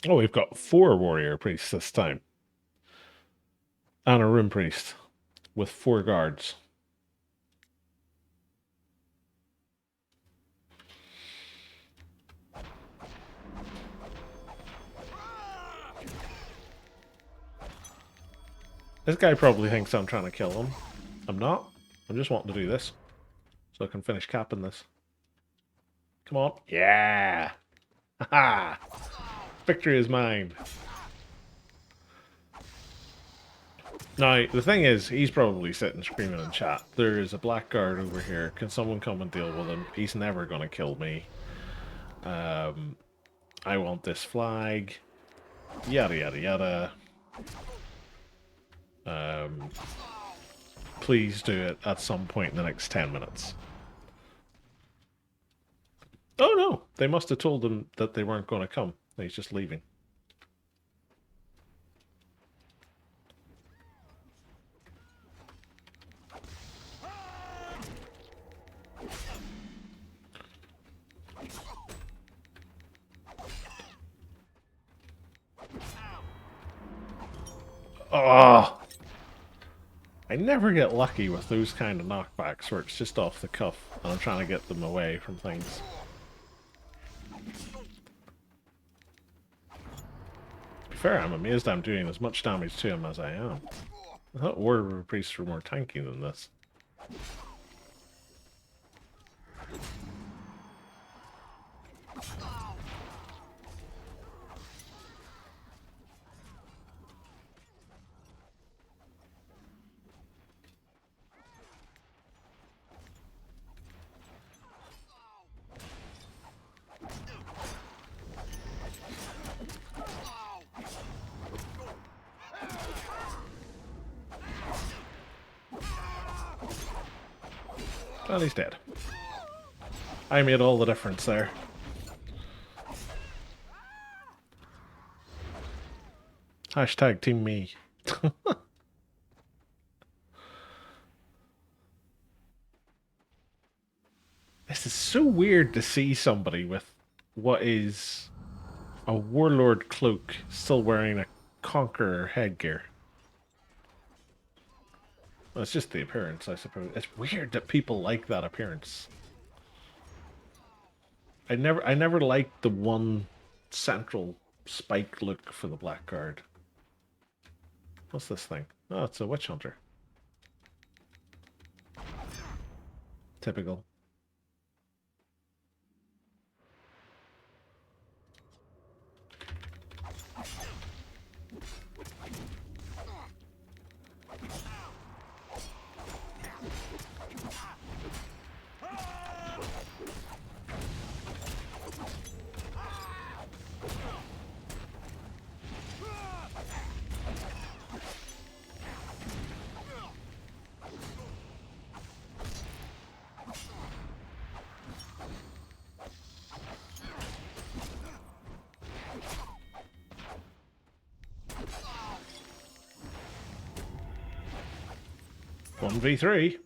Oh, we've got 4 warrior priests this time. And a rune priest. With 4 guards. This guy probably thinks I'm trying to kill him. I'm not. I'm just wanting to do this. So I can finish capping this. Come on. Yeah! Haha! Victory is mine. Now, the thing is, he's probably sitting screaming in chat. There is a blackguard over here. Can someone come and deal with him? He's never going to kill me. I want this flag. Yada, yada, yada. Please do it at some point in the next 10 minutes. Oh no, they must have told him that they weren't going to come. He's just leaving. Oh! I never get lucky with those kind of knockbacks where it's just off the cuff and I'm trying to get them away from things. fair, I'm amazed I'm doing as much damage to him as I am. I thought ORVR priests were more tanky than this. Well, he's dead. I made all the difference there. Hashtag team me. This is so weird to see somebody with what is a warlord cloak still wearing a conqueror headgear. Well, it's just the appearance, I suppose. It's weird that people like that appearance. I never liked the one central spike look for the Blackguard. What's this thing? Oh, it's a witch hunter. Typical. One v3.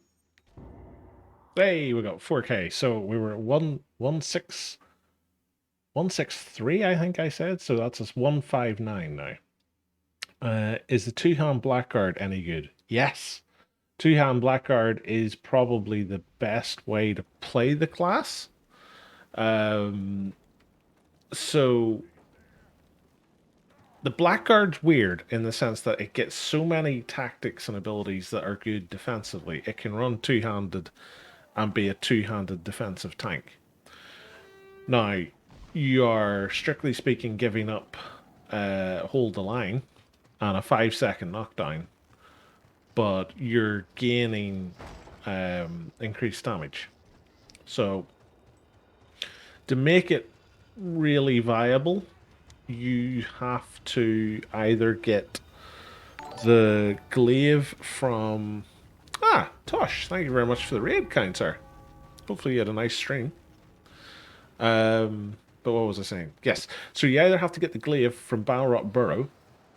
Hey, we got 4K. So we were at 163, I think I said. So that's us 159 now. Is the two-hand Blackguard any good? Yes. Two-hand Blackguard is probably the best way to play the class. So the Blackguard's weird in the sense that it gets so many tactics and abilities that are good defensively. It can run two-handed and be a two-handed defensive tank. Now, you are, strictly speaking, giving up hold the line and a 5-second knockdown, but you're gaining increased damage. So, to make it really viable, you have to either get the glaive from... Ah, Tosh, thank you very much for the raid, kind sir. Hopefully you had a nice stream. But what was I saying? Yes, so you either have to get the glaive from Balrog Burrow,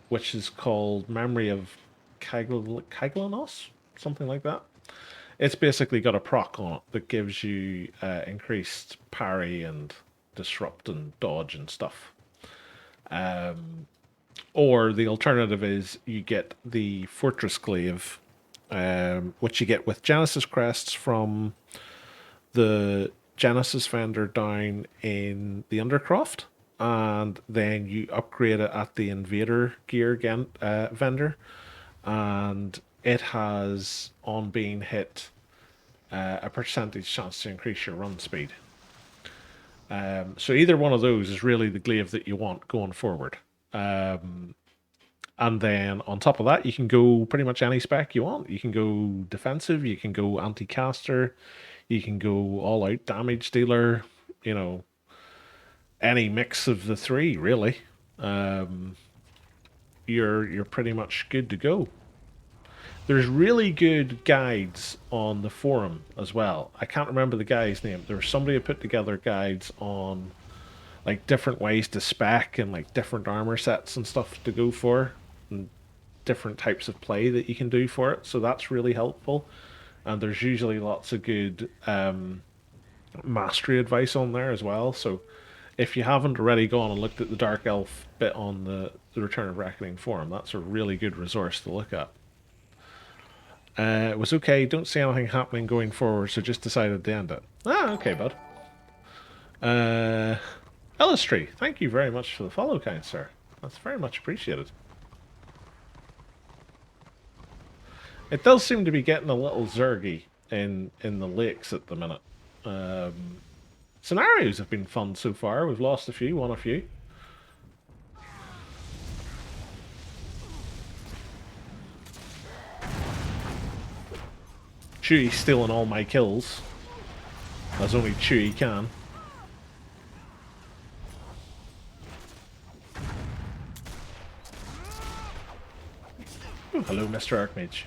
which is called Memory of Kaglanos? Something like that. It's basically got a proc on it that gives you increased parry and disrupt and dodge and stuff. Or the alternative is you get the Fortress Glaive, which you get with Genesis crests from the Genesis vendor down in the Undercroft, and then you upgrade it at the Invader Gear vendor, and it has, on being hit, a percentage chance to increase your run speed. So either one of those is really the glaive that you want going forward. And then on top of that, you can go pretty much any spec you want. You can go defensive, you can go anti-caster, you can go all-out damage dealer, you know, any mix of the three, really. You're pretty much good to go. There's really good guides on the forum as well. I can't remember the guy's name. There was somebody who put together guides on like different ways to spec and like different armor sets and stuff to go for, and different types of play that you can do for it. So that's really helpful. And there's usually lots of good mastery advice on there as well. So if you haven't already gone and looked at the Dark Elf bit on the Return of Reckoning forum, that's a really good resource to look at. It was okay, don't see anything happening going forward, so just decided to end it. Ah, okay, bud. Illustry, thank you very much for the follow, kind sir. That's very much appreciated. It does seem to be getting a little zergy in the lakes at the minute. Scenarios have been fun so far. We've lost a few, won a few. Chewie stealing all my kills, as only Chewie can. Ooh, hello, Mr. Archmage.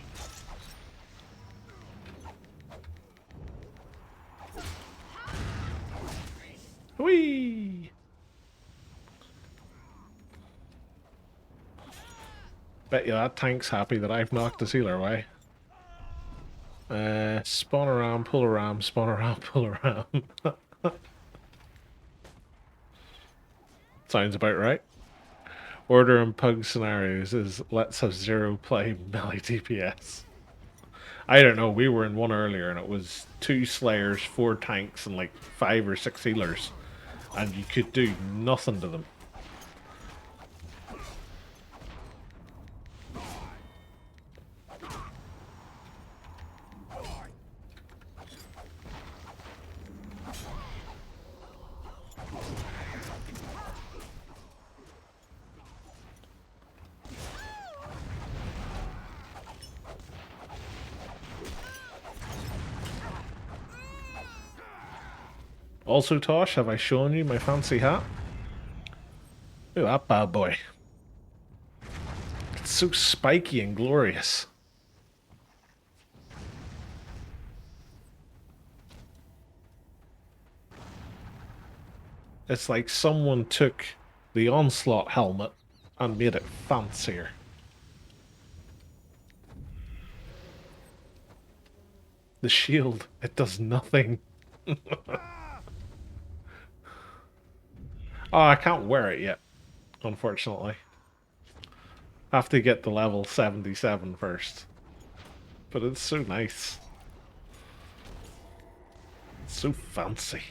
Whee! Bet you that tank's happy that I've knocked the sealer away. Spawn around, pull around, spawn around, pull around. Sounds about right. Order and pug scenarios is let's have 0 play melee DPS. I don't know, we were in one earlier and it was 2 slayers, 4 tanks and like 5 or 6 healers. And you could do nothing to them. Also, Tosh, have I shown you my fancy hat? Look at that bad boy. It's so spiky and glorious. It's like someone took the Onslaught helmet and made it fancier. The shield, it does nothing. Oh, I can't wear it yet, unfortunately. Have to get to level 77 first. But it's so nice. It's so fancy.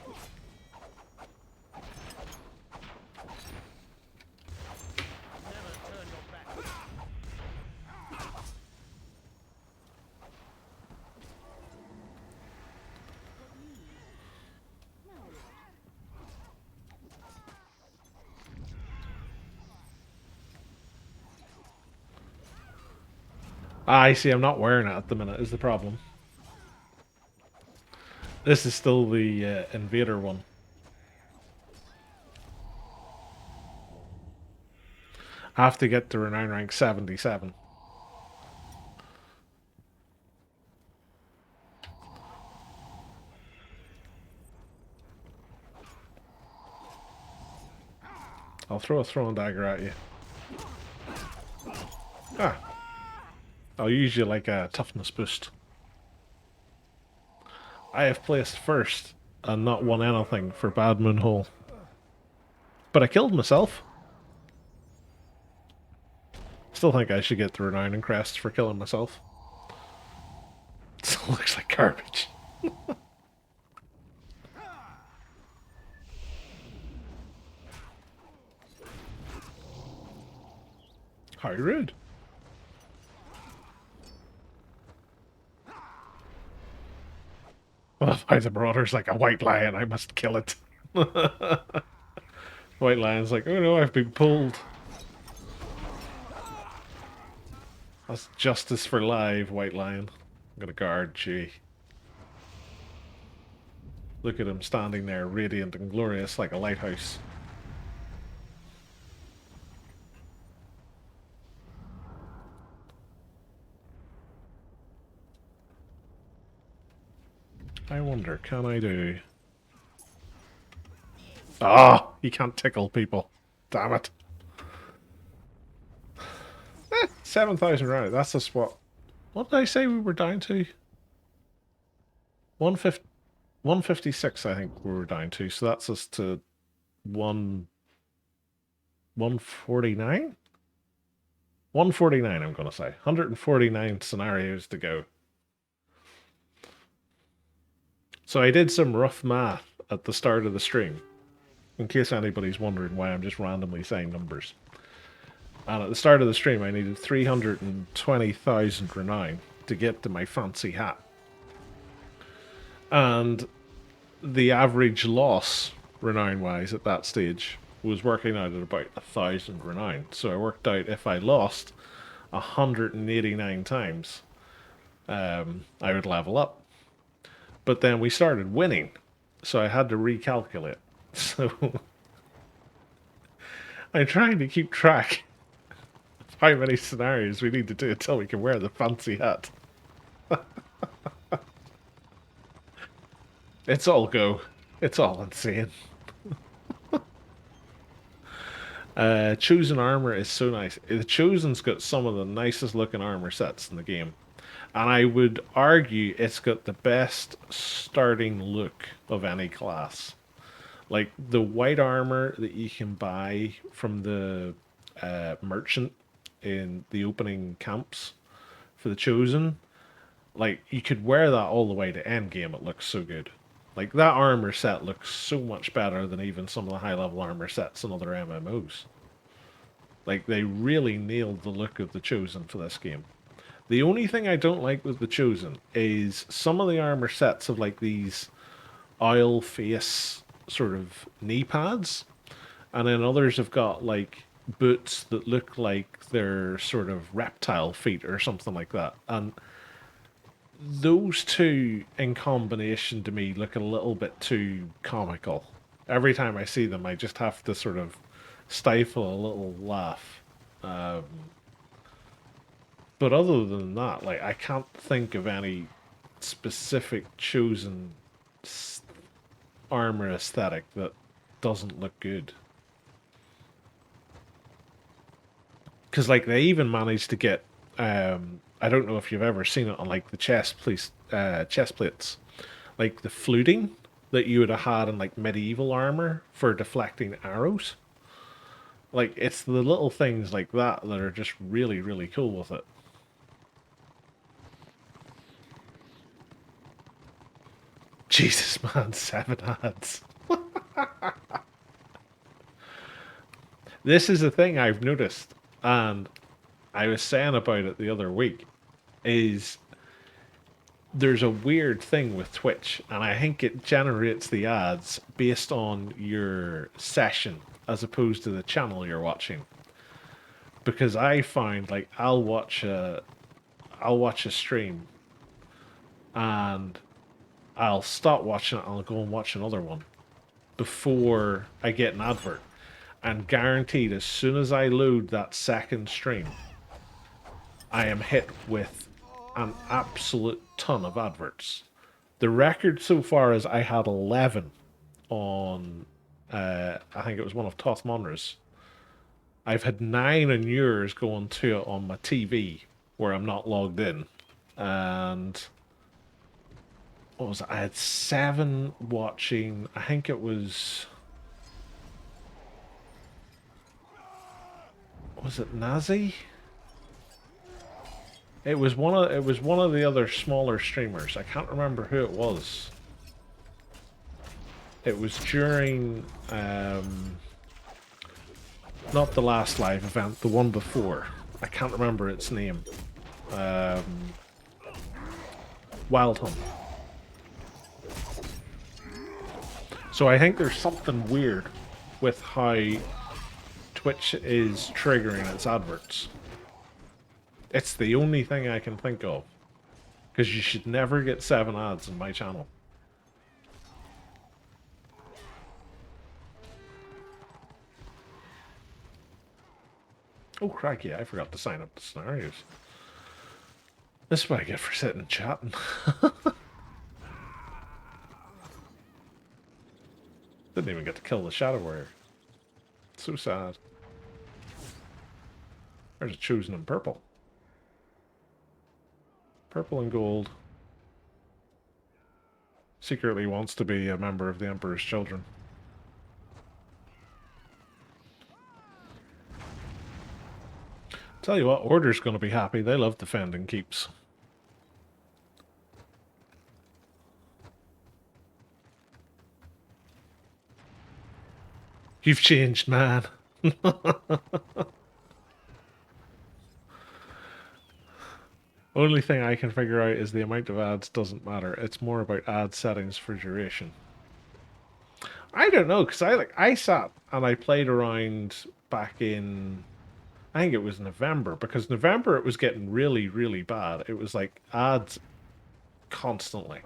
I see, I'm not wearing it at the minute, is the problem. This is still the Invader one. I have to get to Renown rank 77. I'll throw a throwing dagger at you. Ah. I'll use you like a toughness boost. I have placed first and not won anything for Bad Moon Hole. But I killed myself. Still think I should get the Renown and Crest for killing myself. Still looks like garbage. How rude. Well, if the Marauder's like a white lion, I must kill it. White lion's like, oh no, I've been pulled. That's justice for live, white lion. I'm gonna guard G. Look at him standing there, radiant and glorious like a lighthouse. I wonder, can I do... Ah, oh, you can't tickle people. Damn it. 7,000 rounds, that's a spot. What did I say we were down to? 156, I think we were down to. So that's us to 149? 149, I'm going to say. 149 scenarios to go. So I did some rough math at the start of the stream, in case anybody's wondering why I'm just randomly saying numbers. And at the start of the stream, I needed 320,000 renown to get to my fancy hat. And the average loss, renown-wise, at that stage was working out at about 1,000 renown. So I worked out if I lost 189 times, I would level up. But then we started winning, so I had to recalculate. So I'm trying to keep track of how many scenarios we need to do until we can wear the fancy hat. It's all go. It's all insane. Chosen armor is so nice. The Chosen's got some of the nicest looking armor sets in the game. And I would argue it's got the best starting look of any class. Like the white armor that you can buy from the merchant in the opening camps for the Chosen, like you could wear that all the way to end game. It looks so good. Like that armor set looks so much better than even some of the high level armor sets in other MMOs. Like they really nailed the look of the Chosen for this game. The only thing I don't like with the Chosen is some of the armor sets have like these oil face sort of knee pads, and then others have got like boots that look like they're sort of reptile feet or something like that. And those two in combination to me look a little bit too comical. Every time I see them, I just have to sort of stifle a little laugh. Um, but other than that, like I can't think of any specific chosen armor aesthetic that doesn't look good. Because like they even managed to get, I don't know if you've ever seen it on like the chest plates, like the fluting that you would have had in like medieval armor for deflecting arrows. Like it's the little things like that that are just really, really cool with it. Jesus, man, 7 ads. This is a thing I've noticed, and I was saying about it the other week, is there's a weird thing with Twitch, and I think it generates the ads based on your session as opposed to the channel you're watching. Because I find like I'll watch a stream and I'll stop watching it and I'll go and watch another one before I get an advert. And guaranteed as soon as I load that second stream, I am hit with an absolute ton of adverts. The record so far is I had 11 on, I think it was one of Toth Monra's. I've had 9 on yours going to it on my TV where I'm not logged in. And what was it? I had 7 watching, I think it was it Nazi? It was one of the other smaller streamers. I can't remember who it was. It was during not the last live event, the one before. I can't remember its name. Wild Hunt. So I think there's something weird with how Twitch is triggering its adverts. It's the only thing I can think of. Because you should never get 7 ads on my channel. Oh, crikey, I forgot to sign up to scenarios. This is what I get for sitting and chatting. Didn't even get to kill the Shadow Warrior. So sad. There's a chosen in purple. Purple and gold. Secretly wants to be a member of the Emperor's Children. Tell you what, Order's going to be happy. They love defending keeps. You've changed, man. Only thing I can figure out is the amount of ads doesn't matter. It's more about ad settings for duration. I don't know, because I sat and I played around back in, I think it was November, because November it was getting really, really bad. It was like ads constantly.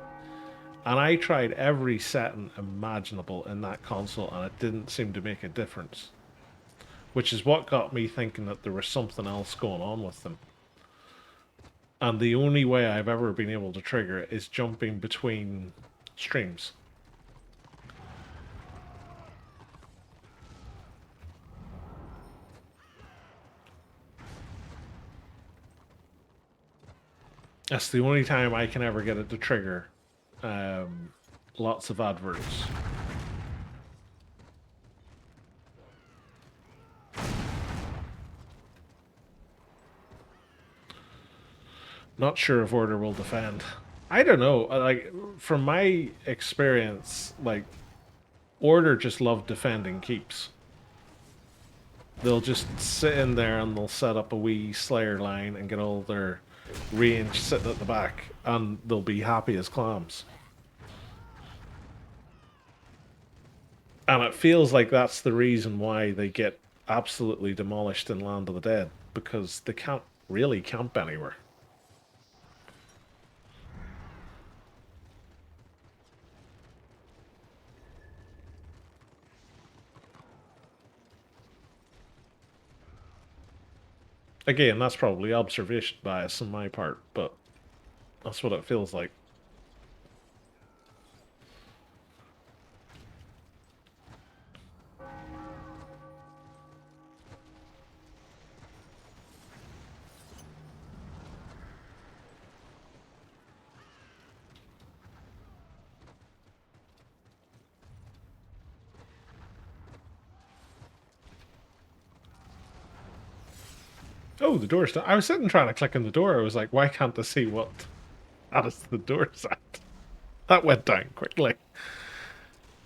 And I tried every setting imaginable in that console and it didn't seem to make a difference. Which is what got me thinking that there was something else going on with them. And the only way I've ever been able to trigger it is jumping between streams. That's the only time I can ever get it to trigger lots of adverts. Not sure if Order will defend. I don't know. Like, from my experience, like, Order just love defending keeps. They'll just sit in there and they'll set up a wee Slayer line and get all their range sitting at the back, and they'll be happy as clams. And it feels like that's the reason why they get absolutely demolished in Land of the Dead, because they can't really camp anywhere. Again, that's probably observation bias on my part, but that's what it feels like. Oh, the door's down. I was sitting trying to click on the door. I was like, why can't I see what status the door's at? That went down quickly.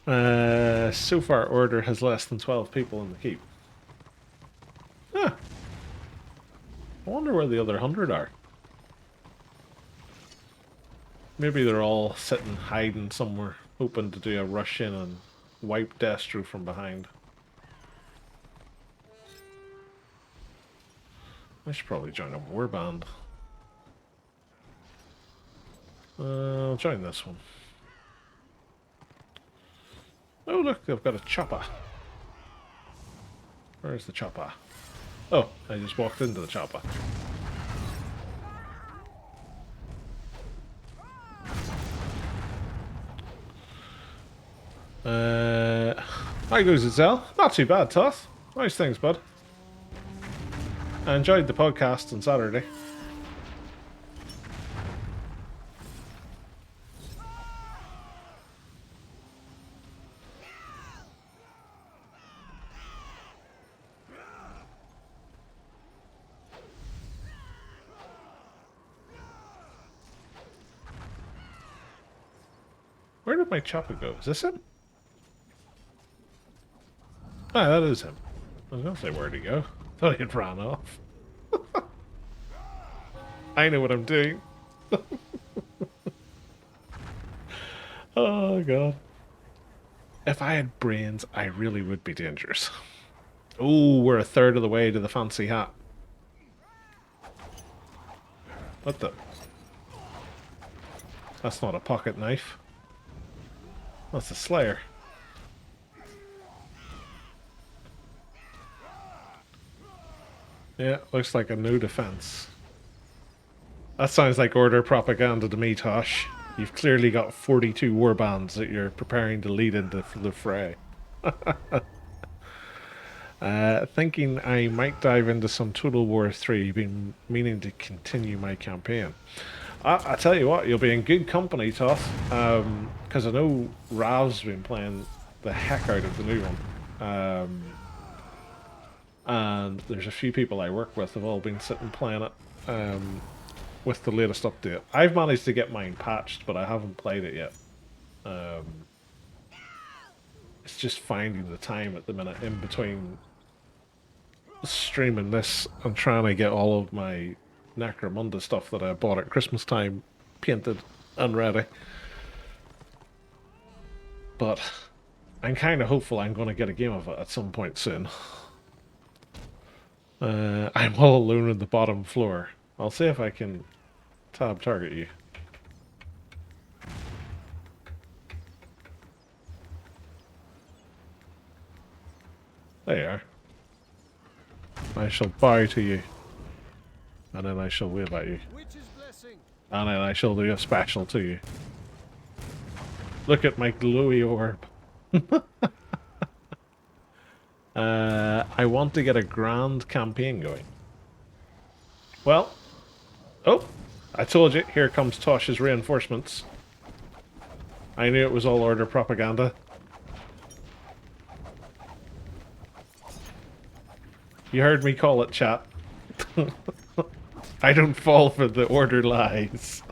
So far, Order has less than 12 people in the keep. Huh. I wonder where the other 100 are. Maybe they're all sitting hiding somewhere, hoping to do a rush in and wipe Destro from behind. I should probably join a warband. I'll join this one. Oh look, they've got a chopper. Where's the chopper? Oh, I just walked into the chopper. Hi goes Itzel. Not too bad, Toth. Nice things, bud. I enjoyed the podcast on Saturday. Where did my chopper go? Is this him? Ah, that is him. I was gonna say where'd he go? Thought he had ran off. I know what I'm doing. Oh god. If I had brains, I really would be dangerous. Oh, we're a third of the way to the fancy hat. What the? That's not a pocket knife. That's a Slayer. Yeah, looks like a no defense. That sounds like Order propaganda to me, Tosh. You've clearly got 42 warbands that you're preparing to lead into the fray. Thinking I might dive into some Total War 3, been meaning to continue my campaign. I tell you what, you'll be in good company, Toth, because I know Rav's been playing the heck out of the new one. And there's a few people I work with have all been sitting playing it with the latest update. I've managed to get mine patched, but I haven't played it yet. It's just finding the time at the minute in between streaming this and trying to get all of my Necromunda stuff that I bought at Christmas time, painted and ready. But I'm kind of hopeful I'm going to get a game of it at some point soon. I'm all alone on the bottom floor. I'll see if I can tab target you. There you are. I shall bow to you. And then I shall wave at you. And then I shall do a special to you. Look at my glowy orb. I want to get a grand campaign going. Well. Oh! I told you, here comes Tosh's reinforcements. I knew it was all order propaganda. You heard me call it, chat. I don't fall for the order lies.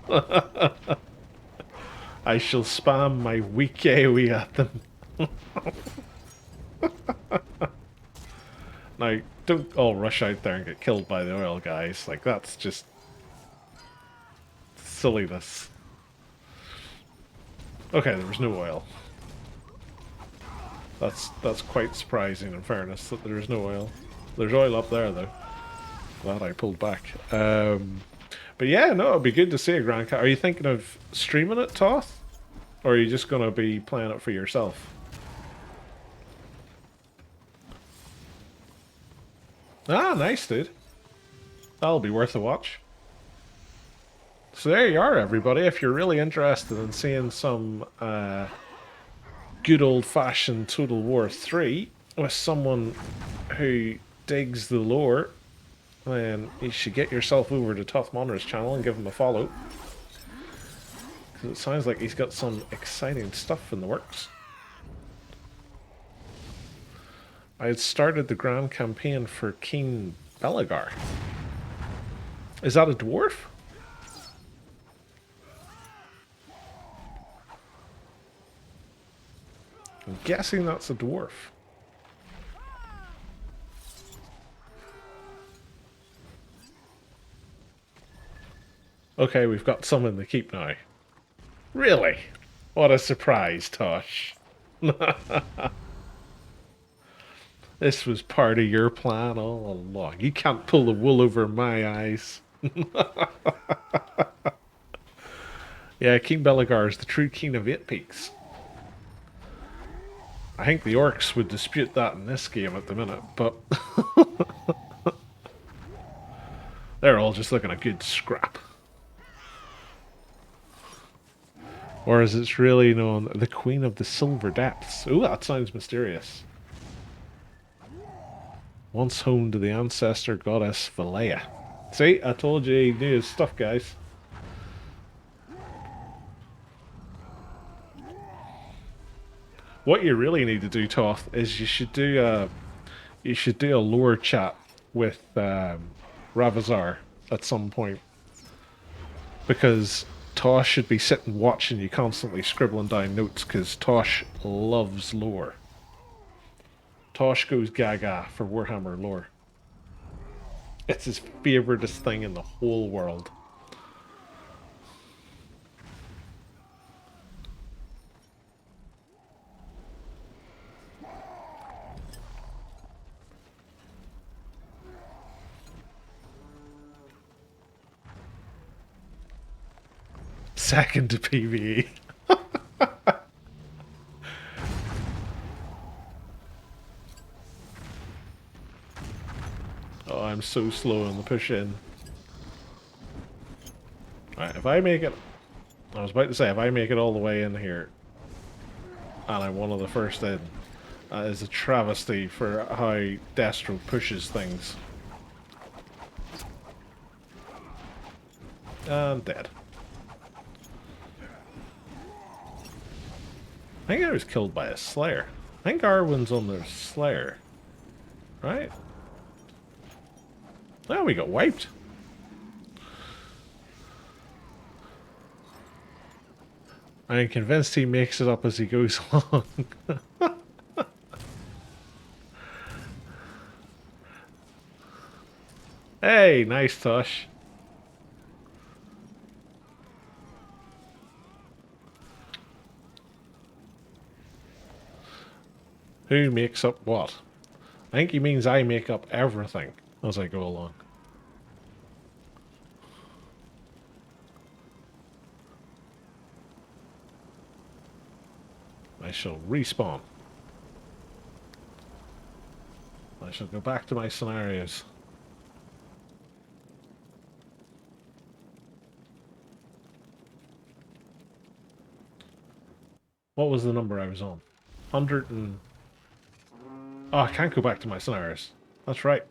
I shall spam my weak AoE at them. Now, don't all rush out there and get killed by the oil guys. Like, that's just silliness. Okay, there was no oil. That's quite surprising, in fairness, that there is no oil. There's oil up there, though. Glad I pulled back. But yeah, no, it'd be good to see a Grand Cat. Are you thinking of streaming it, Toth? Or are you just going to be playing it for yourself? Ah, nice, dude. That'll be worth a watch. So there you are, everybody. If you're really interested in seeing some good old-fashioned Total War 3 with someone who digs the lore, then you should get yourself over to Tough Monner's channel and give him a follow. Because it sounds like he's got some exciting stuff in the works. I had started the grand campaign for King Belagar. Is that a dwarf? I'm guessing that's a dwarf. Okay, we've got some in the keep now. Really? What a surprise, Tosh. This was part of your plan all along. You can't pull the wool over my eyes. Yeah, King Belagar is the true king of 8 peaks. I think the orcs would dispute that in this game at the minute, but they're all just looking a good scrap. Or as it's really known, the Queen of the Silver Depths. Ooh, that sounds mysterious. Once home to the ancestor goddess Valea. See, I told you he knew his stuff, guys. What you really need to do, Toth, is you should do a lore chat with Ravazar at some point, because Tosh should be sitting watching you constantly scribbling down notes, because Tosh loves lore. Tosh goes gaga for Warhammer lore. It's his favoritist thing in the whole world. Second to PvE. Oh, I'm so slow on the push in. Alright, if I make it... I was about to say, if I make it all the way in here, and I'm one of the first in, that is a travesty for how Destro pushes things. And dead. I think I was killed by a Slayer. I think Arwen's on the Slayer. Right? Oh, we got wiped. I'm convinced he makes it up as he goes along. Hey, nice Tosh. Who makes up what? I think he means I make up everything as I go along. I shall respawn. I shall go back to my scenarios. What was the number I was on? 100 and... Oh, I can't go back to my scenarios. That's right.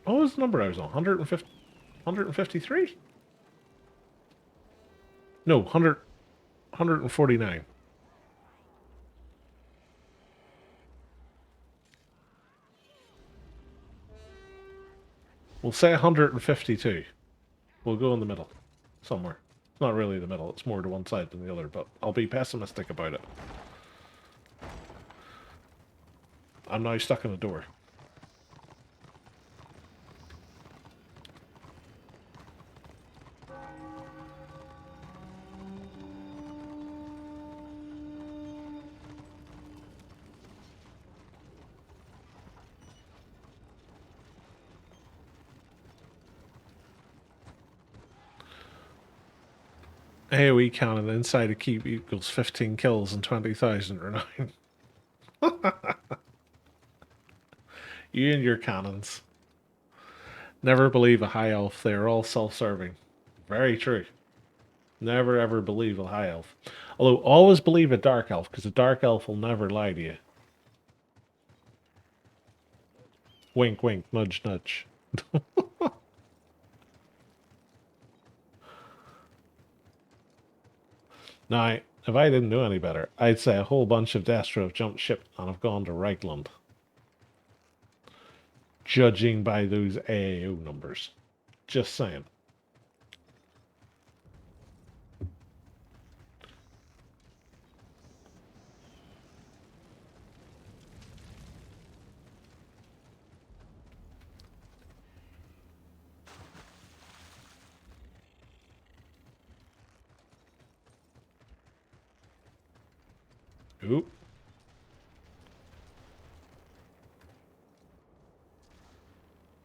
What was the number I was on? 150... 153? No, 149. We'll say 152. We'll go in the middle. Somewhere. It's not really the middle, it's more to one side than the other, but I'll be pessimistic about it. I'm now stuck in a door. AoE cannon inside a keep equals 15 kills and 20,000 renown. You and your cannons. Never believe a high elf, they are all self-serving. Very true. Never ever believe a high elf. Although, always believe a dark elf, because a dark elf will never lie to you. Wink, wink, nudge, nudge. Now, if I didn't know any better, I'd say a whole bunch of Destro have jumped ship and have gone to Reichland. Judging by those AAO numbers. Just saying. Oop.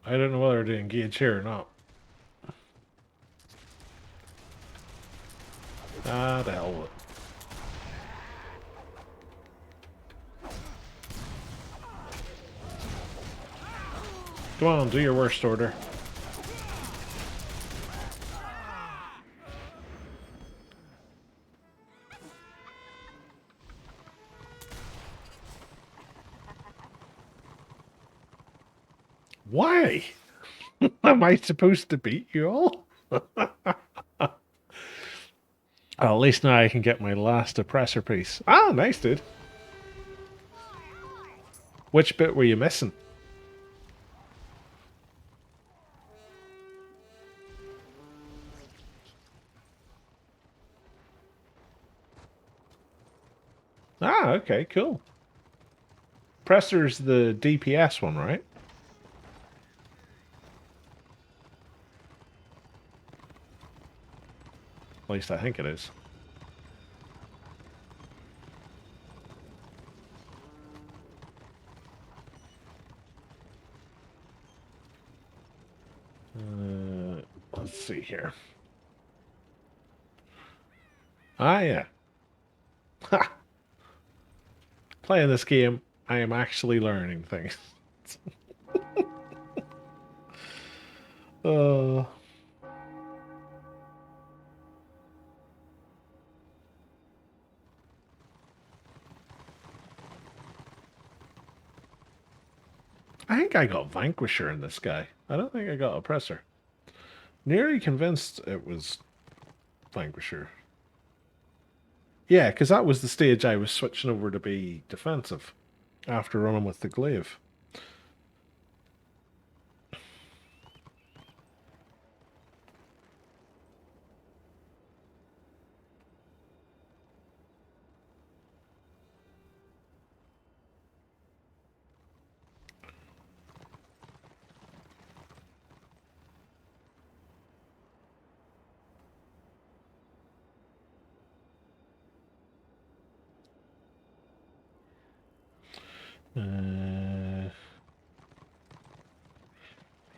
I don't know whether to engage here or not. Ah, the hell with it. Come on, do your worst order. Why? Am I supposed to beat you all? Well, at least now I can get my last oppressor piece. Ah, nice, dude. Which bit were you missing? Ah, okay, cool. Oppressor's the DPS one, right? At least I think it is. Let's see here. Ah, yeah. Ha! Playing this game, I am actually learning things. uh... I think I got Vanquisher in this guy. I don't think I got Oppressor. Nearly convinced it was Vanquisher. Yeah, because that was the stage I was switching over to be defensive after running with the glaive.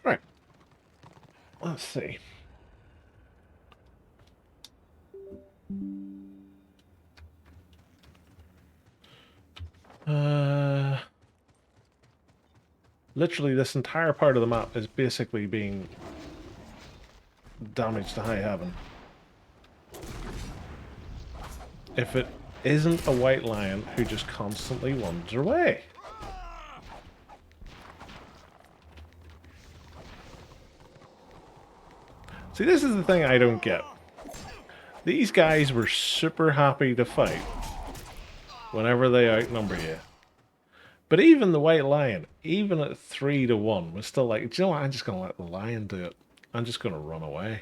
Right. Let's see. Literally, this entire part of the map is basically being damaged to high heaven. If it isn't a white lion who just constantly wanders away. See, this is the thing I don't get. These guys were super happy to fight whenever they outnumber you. But even the white lion, even at 3-1, was still like, do you know what? I'm just going to let the lion do it. I'm just going to run away.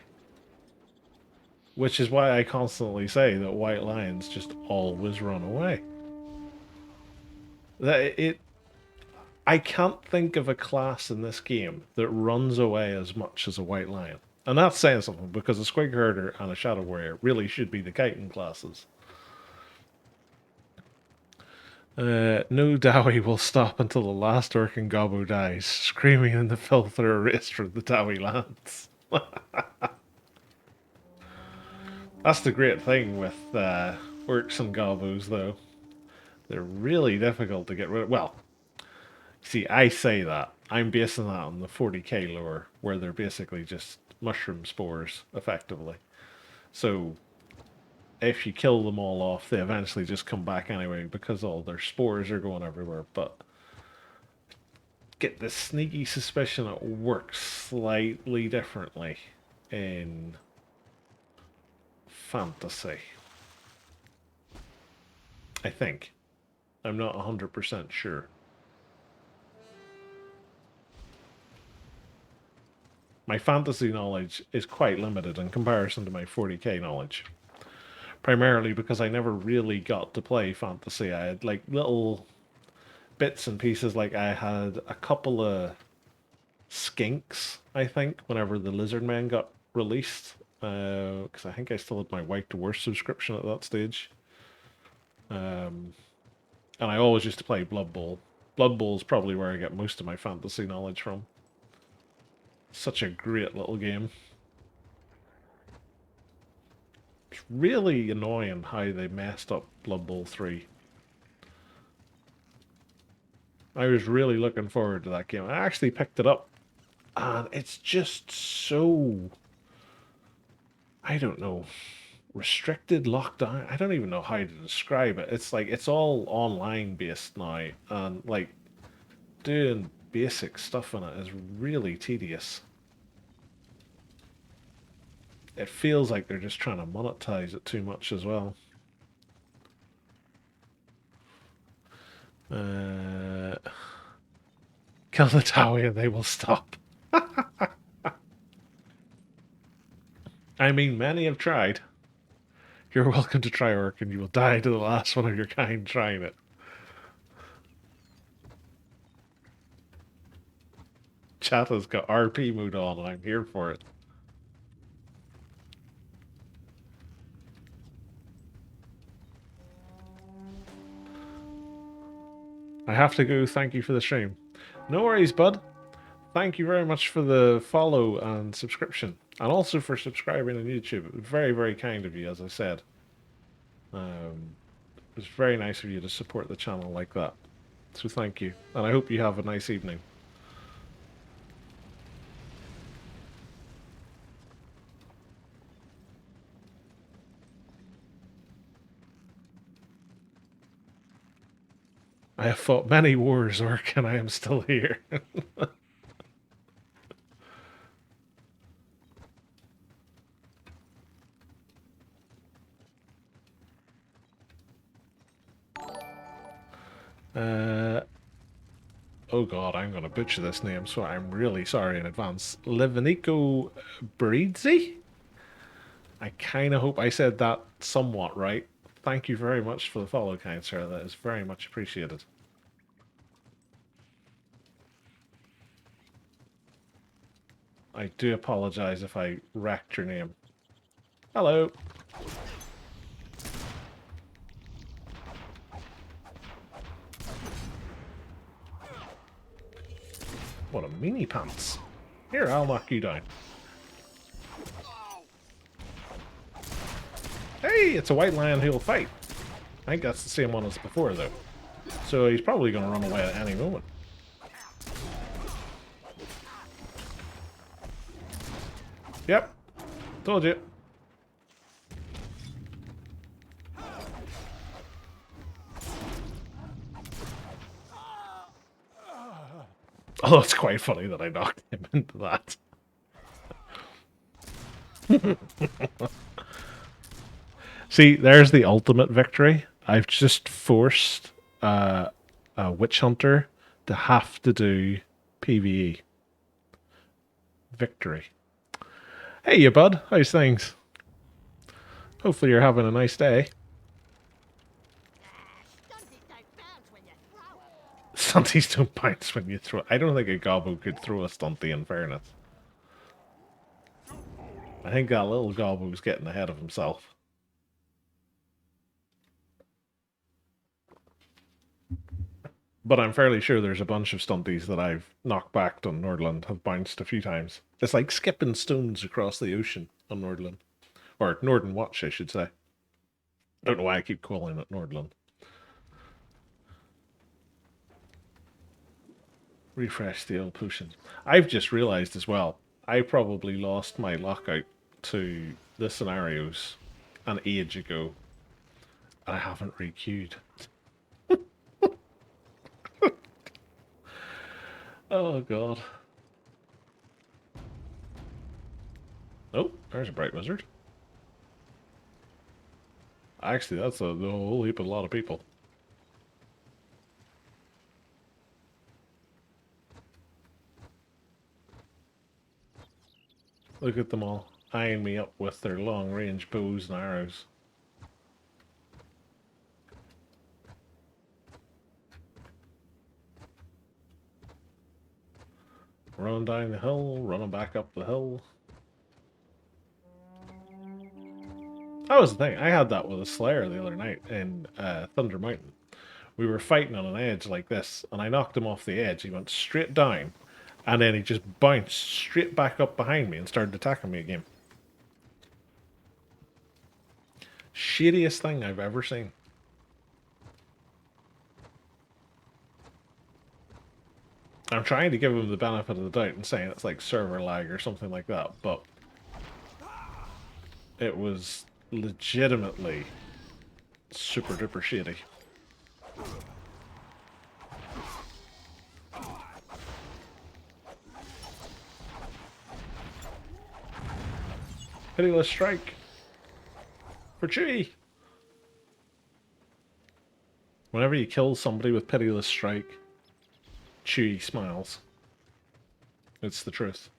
Which is why I constantly say that white lions just always run away. I can't think of a class in this game that runs away as much as a white lion. And that's saying something, because a Squig Herder and a Shadow Warrior really should be the chitin classes. No Dowie will stop until the last orc in Gobbo dies, screaming in the filth or a race for the Dowie lands. That's the great thing with orcs and Gobbos, though. They're really difficult to get rid of. Well, see, I say that. I'm basing that on the 40k lore, where they're basically just mushroom spores, effectively. So, if you kill them all off, they eventually just come back anyway, because all their spores are going everywhere. But get the sneaky suspicion it works slightly differently in fantasy. I think. I'm not 100% sure. My fantasy knowledge is quite limited in comparison to my 40k knowledge. Primarily because I never really got to play fantasy. I had like little bits and pieces, like I had a couple of skinks, I think, whenever the Lizard Men got released. Because I think I still had my White Dwarf subscription at that stage. And I always used to play Blood Bowl. Blood Bowl is probably where I get most of my fantasy knowledge from. Such a great little game. It's really annoying how they messed up Blood Bowl 3. I was really looking forward to that game. I actually picked it up, and it's just so, I don't know, restricted, locked down. I don't even know how to describe it. It's like, it's all online based now, and like doing basic stuff in it is really tedious. It feels like they're just trying to monetize it too much as well. Kill the Towie and they will stop. I mean, many have tried. You're welcome to try Orc, and you will die to the last one of your kind trying it. Chat has got RP mode on, and I'm here for it. I have to go. Thank you for the stream. No worries, bud. Thank you very much for the follow and subscription. And also for subscribing on YouTube. It was very, very kind of you, as I said. It was very nice of you to support the channel like that. So thank you. And I hope you have a nice evening. I have fought many wars, Orc, and I am still here. Oh god, I'm going to butcher this name, so I'm really sorry in advance. Livenico Bridzi? I kind of hope I said that somewhat right. Thank you very much for the follow, kind sir. That is very much appreciated. I do apologize if I wrecked your name. Hello. What a meanie pants. Here, I'll knock you down. Hey, it's a white lion who'll fight. I think that's the same one as before, though. So he's probably going to run away at any moment. Yep. Told you. Oh, it's quite funny that I knocked him into that. See, there's the ultimate victory. I've just forced a witch hunter to have to do PvE. Victory. Hey, you bud. How's things? Hopefully you're having a nice day. Stunties don't bounce when you throw. I don't think a gobbo could throw a stunty, in fairness. I think that little gobbo's getting ahead of himself. But I'm fairly sure there's a bunch of stunties that I've knocked back on Nordland have bounced a few times. It's like skipping stones across the ocean on Nordland. Or Norden Watch, I should say. I don't know why I keep calling it Nordland. Refresh the old potions. I've just realised as well, I probably lost my lockout to the scenarios an age ago. And I haven't re-queued. Oh, God. Oh, there's a bright wizard. Actually, that's a whole heap of a lot of people. Look at them all, eyeing me up with their long-range bows and arrows. Running down the hill, running back up the hill. That was the thing. I had that with a Slayer the other night in Thunder Mountain. We were fighting on an edge like this, and I knocked him off the edge. He went straight down, and then he just bounced straight back up behind me and started attacking me again. Shittiest thing I've ever seen. I'm trying to give him the benefit of the doubt and saying it's like server lag or something like that, but it was legitimately super duper shitty. Pitiless strike for Chewie. Whenever you kill somebody with pitiless strike, Chewie smiles. It's the truth.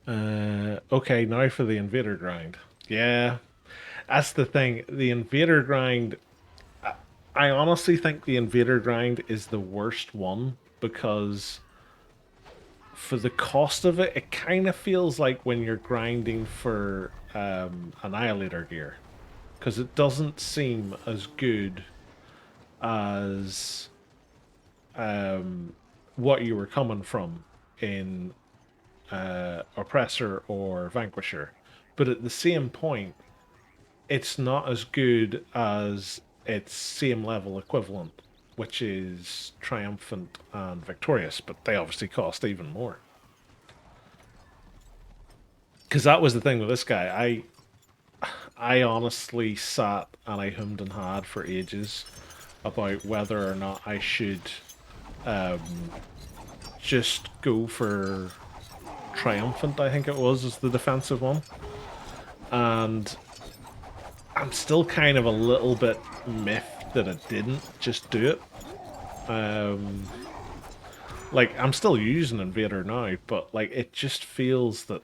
Okay, now for the invader grind. Yeah, that's the thing. The invader grind, I honestly think the invader grind is the worst one because for the cost of it, it kind of feels like when you're grinding for Annihilator gear. Because it doesn't seem as good as what you were coming from in Oppressor or Vanquisher. But at the same point, it's not as good as its same level equivalent, which is Triumphant and Victorious, but they obviously cost even more. Because that was the thing with this guy. I honestly sat and I hummed and hawed for ages about whether or not I should just go for Triumphant, I think it was, as the defensive one. And I'm still kind of a little bit miffed that it didn't just do it. Like, I'm still using Invader now, but like it just feels that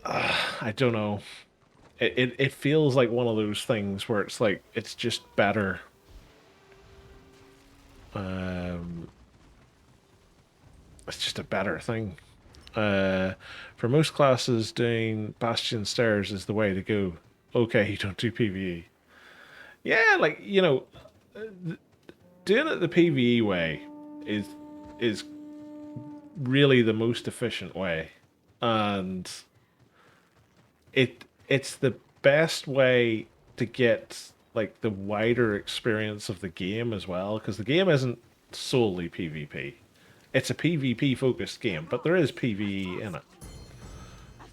I don't know. It feels like one of those things where it's like it's just better. It's just a better thing. For most classes, doing Bastion Stairs is the way to go. Okay, you don't do PvE. Yeah, like, you know, doing it the PvE way is really the most efficient way, and it's the best way to get like the wider experience of the game as well, because the game isn't solely PvP. It's a PvP focused game, but there is PvE in it.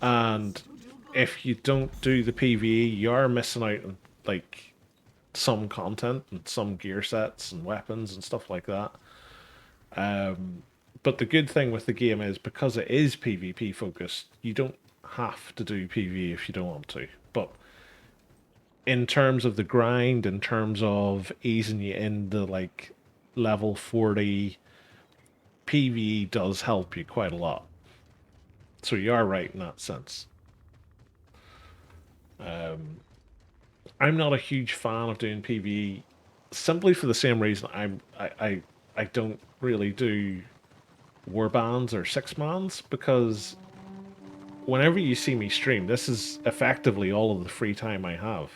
And if you don't do the PvE, you are missing out on like some content and some gear sets and weapons and stuff like that. But the good thing with the game is because it is PvP focused, you don't have to do PvE if you don't want to. But in terms of the grind, in terms of easing you into like level 40, PvE does help you quite a lot. So you are right in that sense. I'm not a huge fan of doing PvE simply for the same reason I don't really do warbands or six mans, because whenever you see me stream, this is effectively all of the free time I have.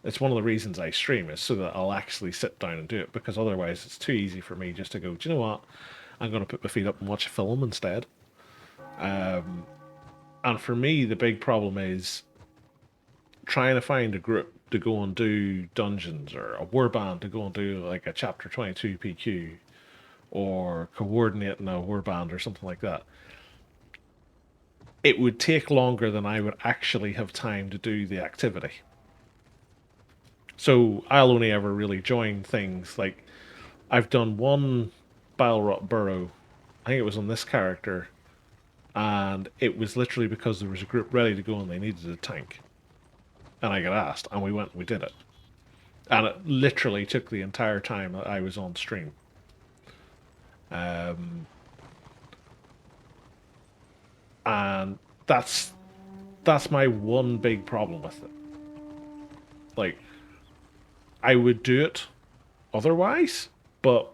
It's one of the reasons I stream, is so that I'll actually sit down and do it, because otherwise it's too easy for me just to go, do you know what? I'm going to put my feet up and watch a film instead. And for me, the big problem is trying to find a group to go and do dungeons, or a warband to go and do like a chapter 22 PQ, or coordinating a warband or something like that. It would take longer than I would actually have time to do the activity. So I'll only ever really join things like I've done one Balrot Burrow. I think it was on this character, and it was literally because there was a group ready to go and they needed a tank. And I got asked, and we went and we did it. And it literally took the entire time that I was on stream. And that's my one big problem with it. Like, I would do it otherwise, but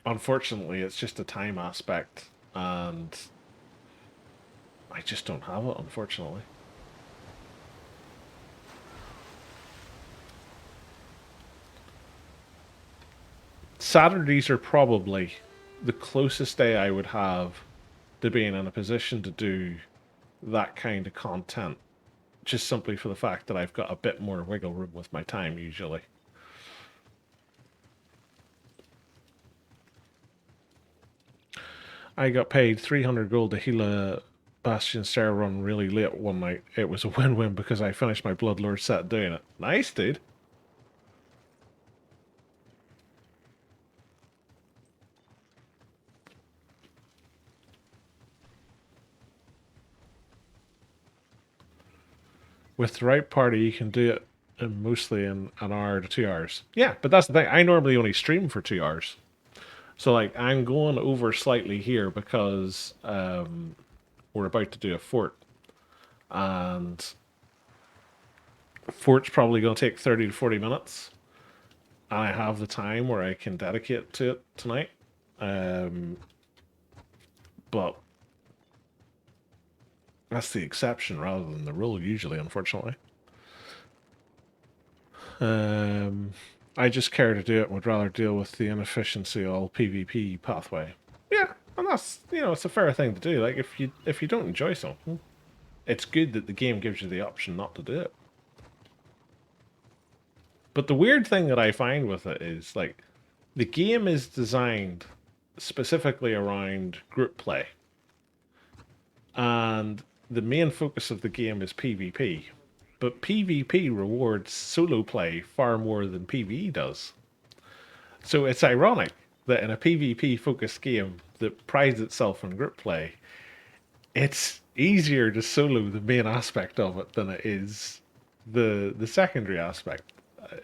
unfortunately, it's just a time aspect, and I just don't have it, unfortunately. Saturdays are probably the closest day I would have to being in a position to do that kind of content, just simply for the fact that I've got a bit more wiggle room with my time usually. I got paid 300 gold to heal a Bastion Stair run really late one night. It was a win-win because I finished my Bloodlord set doing it. Nice, dude. With the right party, you can do it mostly in an hour to 2 hours. Yeah, but that's the thing. I normally only stream for 2 hours. So, like, I'm going over slightly here because we're about to do a fort. And fort's probably going to take 30 to 40 minutes. And I have the time where I can dedicate to it tonight. But that's the exception rather than the rule, usually, unfortunately. I just care to do it and would rather deal with the inefficiency of all PvP pathway. Yeah, and that's, it's a fair thing to do. Like, if you don't enjoy something, it's good that the game gives you the option not to do it. But the weird thing that I find with it is, like, the game is designed specifically around group play. And the main focus of the game is PvP. But PvP rewards solo play far more than PvE does. So it's ironic that in a PvP focused game that prides itself on group play, it's easier to solo the main aspect of it than it is the secondary aspect.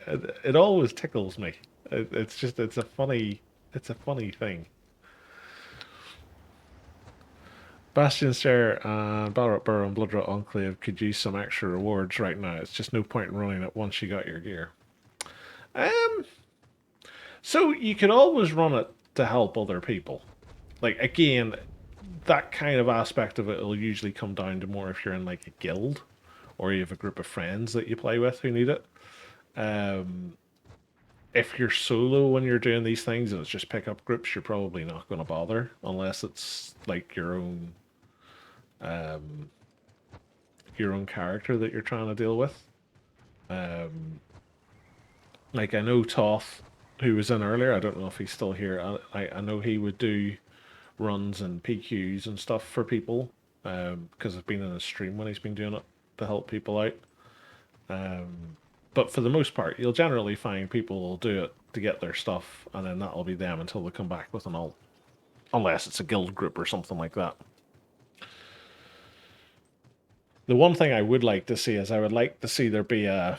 It always tickles me. It's a funny thing. Bastion Stair and Balrog Burrow and Bloodrot Enclave could use some extra rewards right now. It's just no point in running it once you got your gear. So you could always run it to help other people. Like, again, that kind of aspect of it will usually come down to more if you're in like a guild or you have a group of friends that you play with who need it. if you're solo when you're doing these things and it's just pickup groups, you're probably not going to bother unless it's like um, your own character that you're trying to deal with. Um, like I know Toth, who was in earlier. I don't know if he's still here. I know he would do runs and PQs and stuff for people because I've been in a stream when he's been doing it to help people out. But for the most part, you'll generally find people will do it to get their stuff, and then that'll be them until they come back with an alt. Unless it's a guild group or something like that. The one thing I would like to see is I would like to see there be a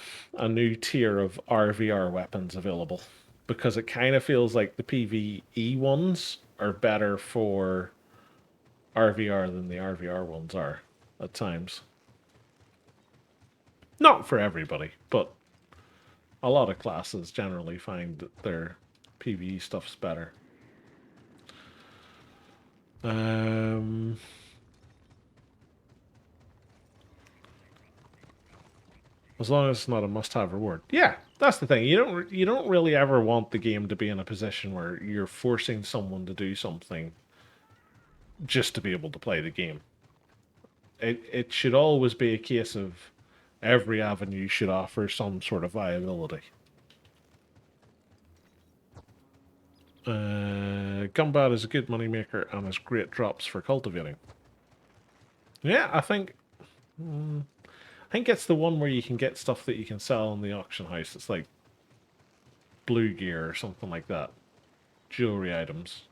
new tier of RVR weapons available. Because it kind of feels like the PvE ones are better for RVR than the RVR ones are at times. Not for everybody, but a lot of classes generally find that their PvE stuff's better. As long as it's not a must-have reward. Yeah, that's the thing. You don't really ever want the game to be in a position where you're forcing someone to do something just to be able to play the game. It should always be a case of every avenue should offer some sort of viability. Gumbat is a good moneymaker and has great drops for cultivating. Yeah, I think it's the one where you can get stuff that you can sell in the auction house. It's like blue gear or something like that. Jewelry items.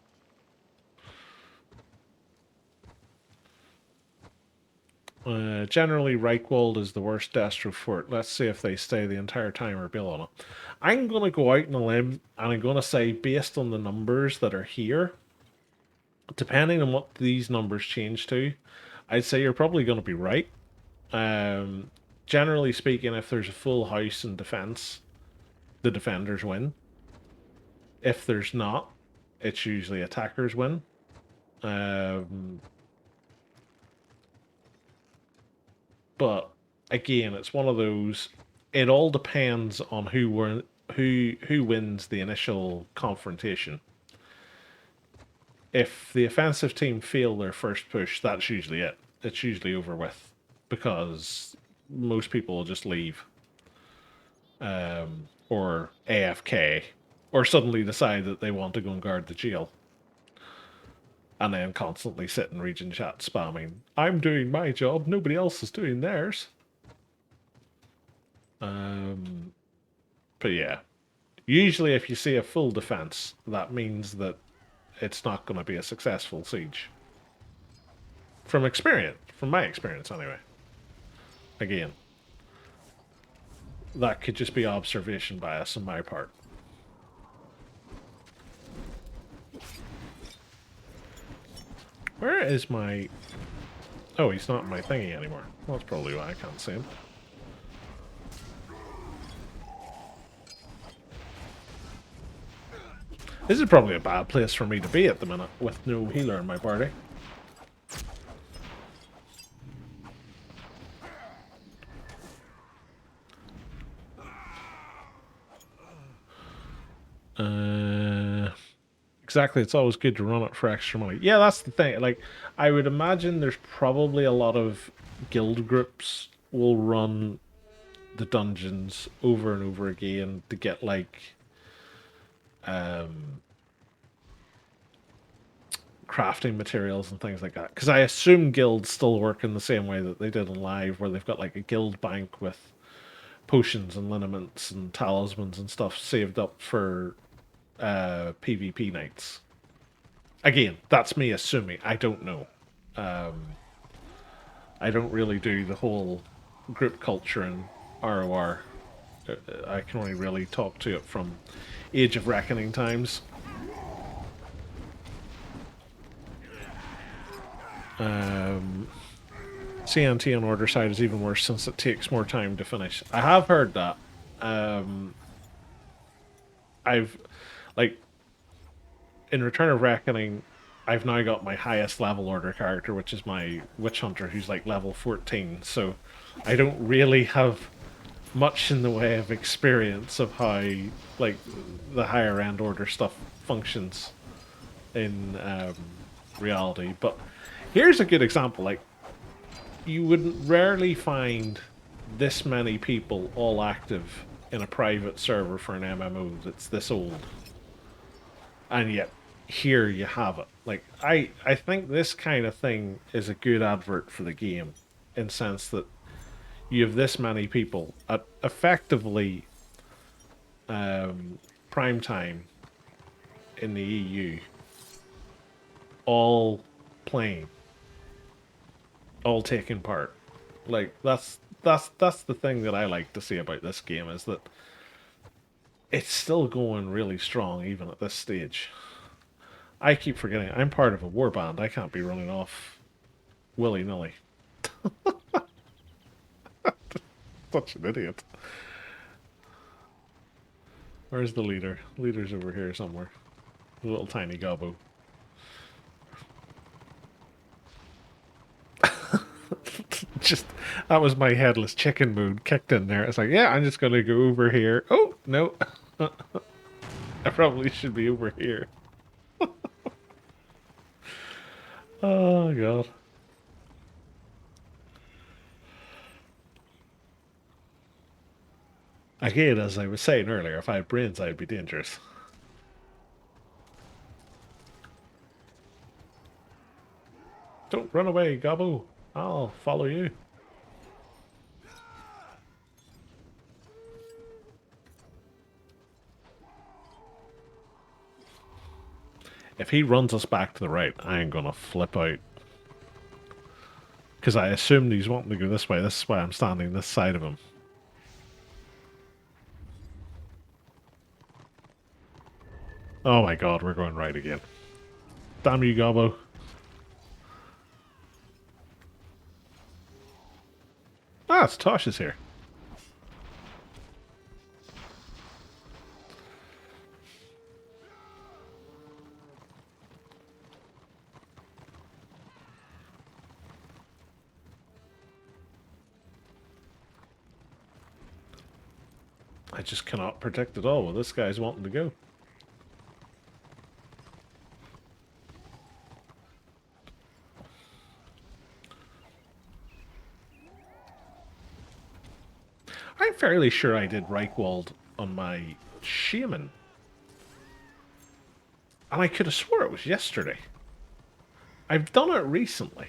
Generally, Reichwald is the worst Destro fort. Let's see if they stay the entire time or build on it. I'm going to go out on a limb and I'm going to say, based on the numbers that are here, depending on what these numbers change to, I'd say you're probably going to be right. Generally speaking, if there's a full house in defense, the defenders win. If there's not, it's usually attackers win. But again, it's one of those. It all depends on who wins the initial confrontation. If the offensive team fail their first push, that's usually it. It's usually over with because most people will just leave, or AFK, or suddenly decide that they want to go and guard the jail. And then constantly sit in region chat spamming, I'm doing my job, nobody else is doing theirs. But yeah. Usually if you see a full defense, that means that it's not going to be a successful siege. From my experience anyway. Again. That could just be observation bias on my part. Where is my... Oh, he's not in my thingy anymore. Well, that's probably why I can't see him. This is probably a bad place for me to be at the minute, with no healer in my party. Exactly, it's always good to run it for extra money. Yeah, that's the thing. Like, I would imagine there's probably a lot of guild groups will run the dungeons over and over again to get, like, crafting materials and things like that. Because I assume guilds still work in the same way that they did in Live, where they've got, like, a guild bank with potions and liniments and talismans and stuff saved up for PvP nights. Again, that's me assuming. I don't know. I don't really do the whole group culture in ROR. I can only really talk to it from Age of Reckoning times. CNT on order side is even worse since it takes more time to finish. I have heard that. I've, like, in Return of Reckoning, I've now got my highest level order character, which is my Witch Hunter, who's like level 14. So I don't really have much in the way of experience of how, like, the higher end order stuff functions in reality. But here's a good example. Like, you wouldn't rarely find this many people all active in a private server for an MMO that's this old. And yet, here you have it. Like, I think this kind of thing is a good advert for the game, in sense that you have this many people at effectively prime time in the EU, all playing, all taking part. Like, that's the thing that I like to see about this game, is that it's still going really strong even at this stage. I keep forgetting I'm part of a warband. I can't be running off willy-nilly. Such an idiot. Where's the leader? Leader's over here somewhere. A little tiny gobbo. Just, that was my headless chicken mood kicked in there. It's like, yeah, I'm just gonna go over here. Oh, no. I probably should be over here. Oh, God. Again, as I was saying earlier, if I had brains, I'd be dangerous. Don't run away, Gobbo. I'll follow you. If he runs us back to the right, I ain't gonna flip out. Because I assumed he's wanting to go this way. This is why I'm standing this side of him. Oh my god, we're going right again. Damn you, Gobbo. Ah, it's Tosh is here. I just cannot predict at all where this guy's wanting to go. I'm fairly sure I did Reichwald on my Shaman. And I could have swore it was yesterday. I've done it recently.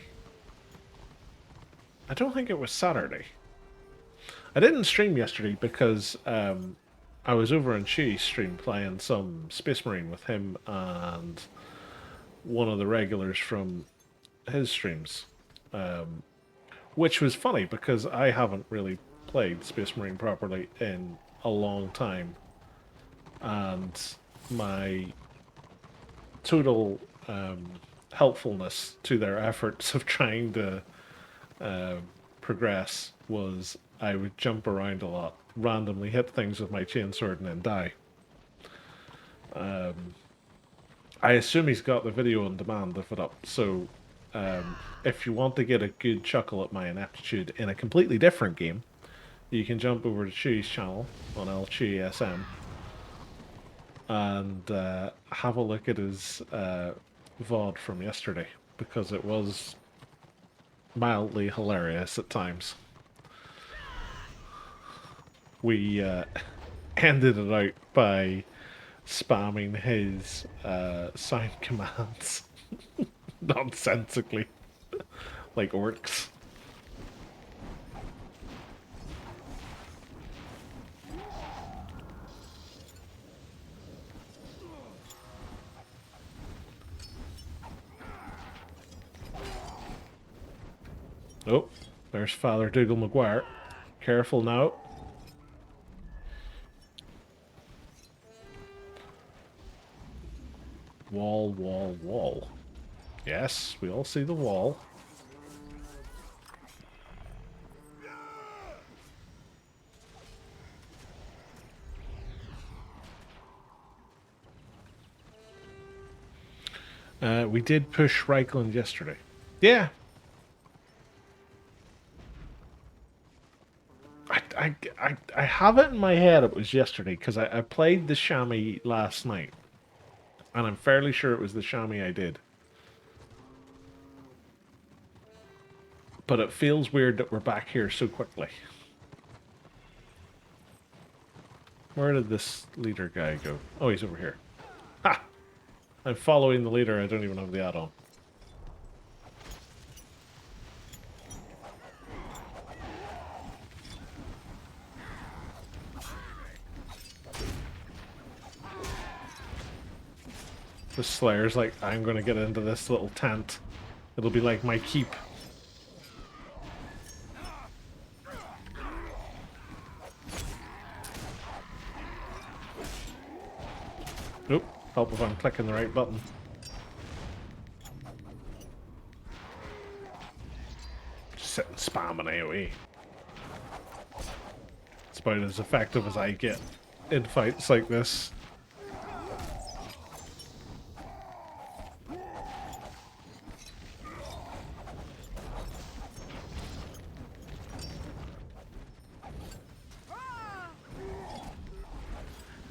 I don't think it was Saturday. I didn't stream yesterday because I was over on Chewy's stream playing some Space Marine with him and one of the regulars from his streams. Which was funny because I haven't really played Space Marine properly in a long time. And my total helpfulness to their efforts of trying to progress was I would jump around a lot, randomly hit things with my chainsword and then die. I assume he's got the video on demand if it up, so if you want to get a good chuckle at my ineptitude in a completely different game, you can jump over to Chewy's channel on LChewySM and have a look at his VOD from yesterday, because it was mildly hilarious at times. We ended it out by spamming his sound commands nonsensically, like orcs. Oh, there's Father Dougal McGuire. Careful now. Wall, wall, wall. Yes, we all see the wall. We did push Reichland yesterday. Yeah. I have it in my head it was yesterday, because I played the chamois last night. And I'm fairly sure it was the chamois I did. But it feels weird that we're back here so quickly. Where did this leader guy go? Oh, he's over here. Ha! I'm following the leader, I don't even have the add-on. The Slayer's like, I'm gonna get into this little tent. It'll be like my keep. Nope. Help if I'm clicking the right button. Just sit and spam an AoE. It's about as effective as I get in fights like this.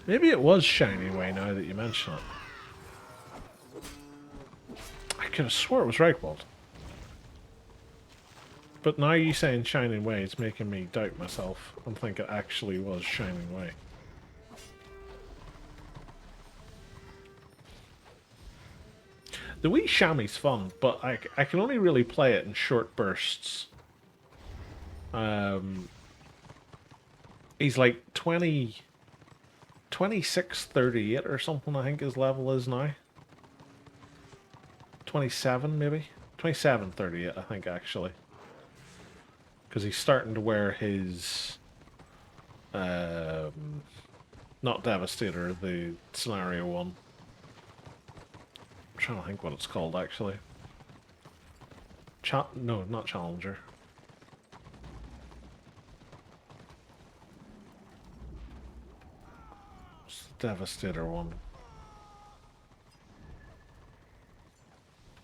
Maybe it was Shining Way now that you mention it. I could have swore it was Reichwald. But now you saying Shining Way, it's making me doubt myself and think it actually was Shining Way. The wee chamois fun, but I can only really play it in short bursts. He's like 2638 or something, I think his level is now. 27 maybe? 2738 I think actually. Because he's starting to wear his not Devastator, the scenario one. I'm trying to think what it's called actually. No, not Challenger. It's the Devastator one.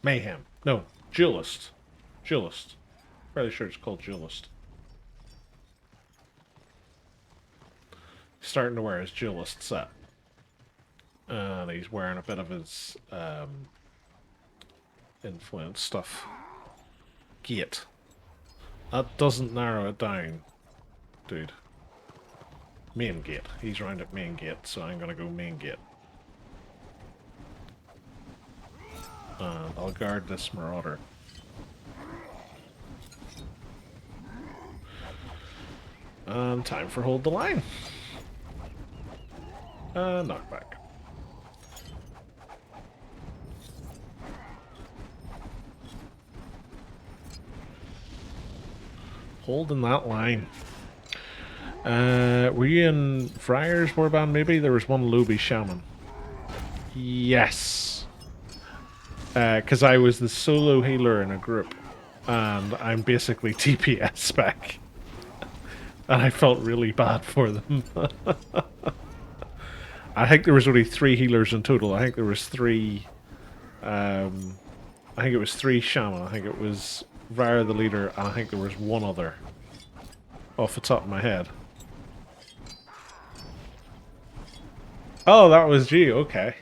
Mayhem. No, Duelist. Duelist. Fairly sure it's called Duelist. He's starting to wear his Duelist set. And he's wearing a bit of his influence stuff. Gate. That doesn't narrow it down, dude. Main gate. He's round at main gate, so I'm gonna go main gate. And I'll guard this Marauder. And time for hold the line. Knockback. Holding that line. Were you in Friar's Warband maybe? There was one Lobie Shaman. Yes. Because I was the solo healer in a group. And I'm basically TPS spec. And I felt really bad for them. I think there was only 3 healers in total. I think there was 3... I think it was 3 Shaman. I think it was Ryer the leader, and I think there was 1 other. Off the top of my head. Oh, that was you. Okay.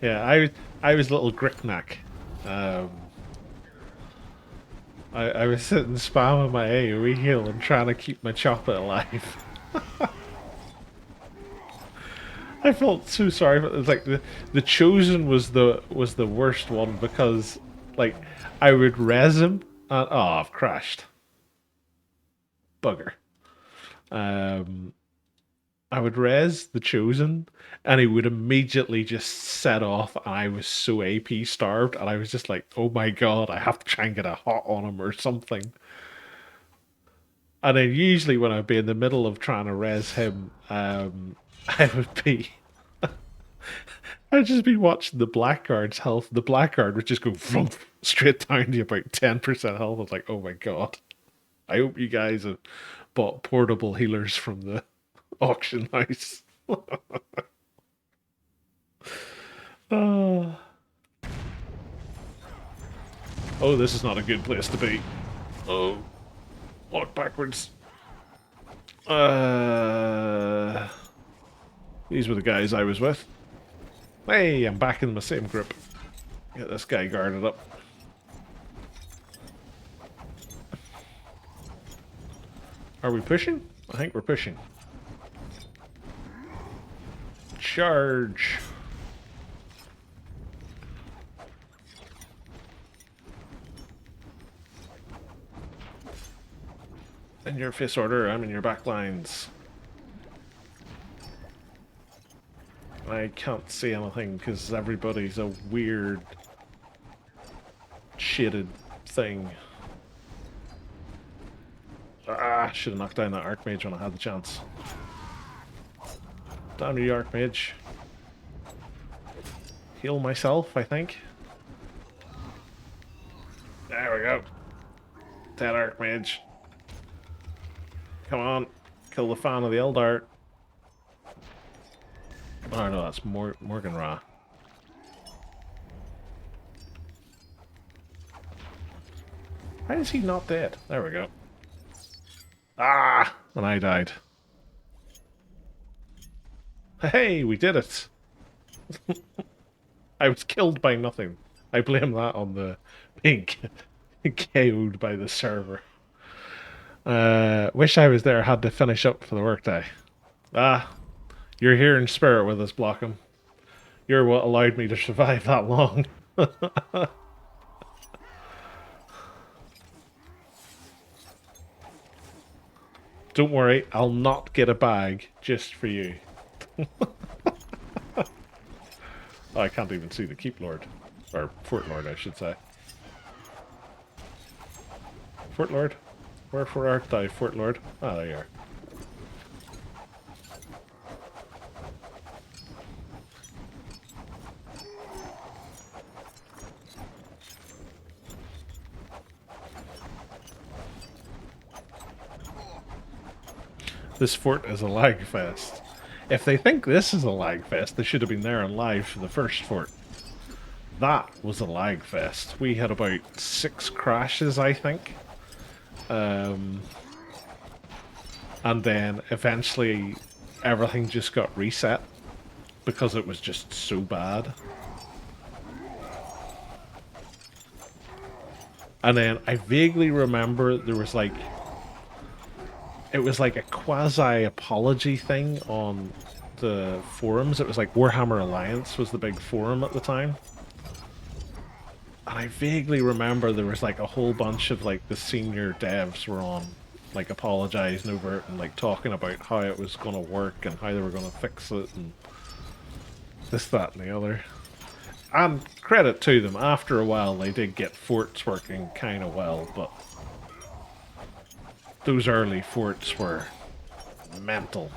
Yeah, I was little Gricknack. I was sitting spamming my AoE heal and trying to keep my chopper alive. I felt so sorry for it. Like the Chosen was the worst one because like I would res him and oh, I've crashed. Bugger. I would res the Chosen and he would immediately just set off and I was so AP starved and I was just like, oh my god, I have to try and get a hot on him or something. And then usually when I'd be in the middle of trying to res him, I would be... I'd just be watching the Blackguard's health. The Blackguard would just go vroom, straight down to about 10% health. I was like, oh my god. I hope you guys have bought portable healers from the auction house. Oh, this is not a good place to be. Oh Walk backwards. These were the guys I was with. Hey, I'm back in the same group. Get this guy guarded up. Are we pushing? I think we're pushing. Charge. In your face order, I'm in your back lines. I can't see anything because everybody's a weird shaded thing. Ah, should have knocked down that Archmage when I had the chance. Damn you, Archmage. Heal myself, I think. There we go. Dead Archmage. Come on. Kill the fan of the Eldar. Oh no, that's Morgan Ra. Why is he not dead? There we go. Ah! And I died. Hey, we did it! I was killed by nothing. I blame that on the being KO'd by the server. Wish I was there, had to finish up for the workday. Ah, you're here in spirit with us, Blockham. You're what allowed me to survive that long. Don't worry, I'll not get a bag just for you. Oh, I can't even see the Keep Lord. Or Fort Lord, I should say. Fort Lord? Wherefore art thou, Fort Lord? Ah, there you are. This fort is a lag fest. If they think this is a lag fest, they should have been there on live for the first fort. That was a lag fest. We had about 6 crashes, I think. And then eventually everything just got reset because it was just so bad. And then I vaguely remember there was like... It was like a quasi-apology thing on the forums. It was like Warhammer Alliance was the big forum at the time. And I vaguely remember there was like a whole bunch of like the senior devs were on, like apologizing over it and like talking about how it was going to work and how they were going to fix it and this, that and the other. And credit to them, after a while they did get forts working kind of well, but those early forts were mental.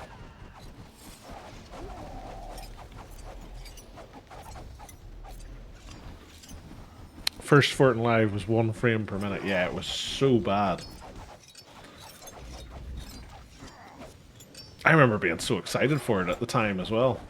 First fort in live was 1 frame per minute. Yeah, it was so bad. I remember being so excited for it at the time as well.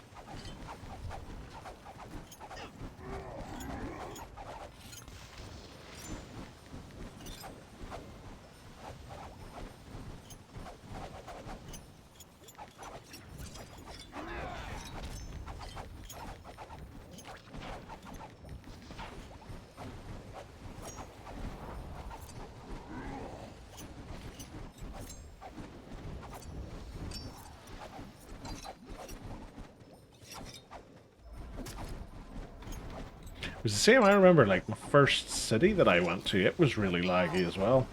It was the same, I remember, like, my first city that I went to, it was really laggy as well.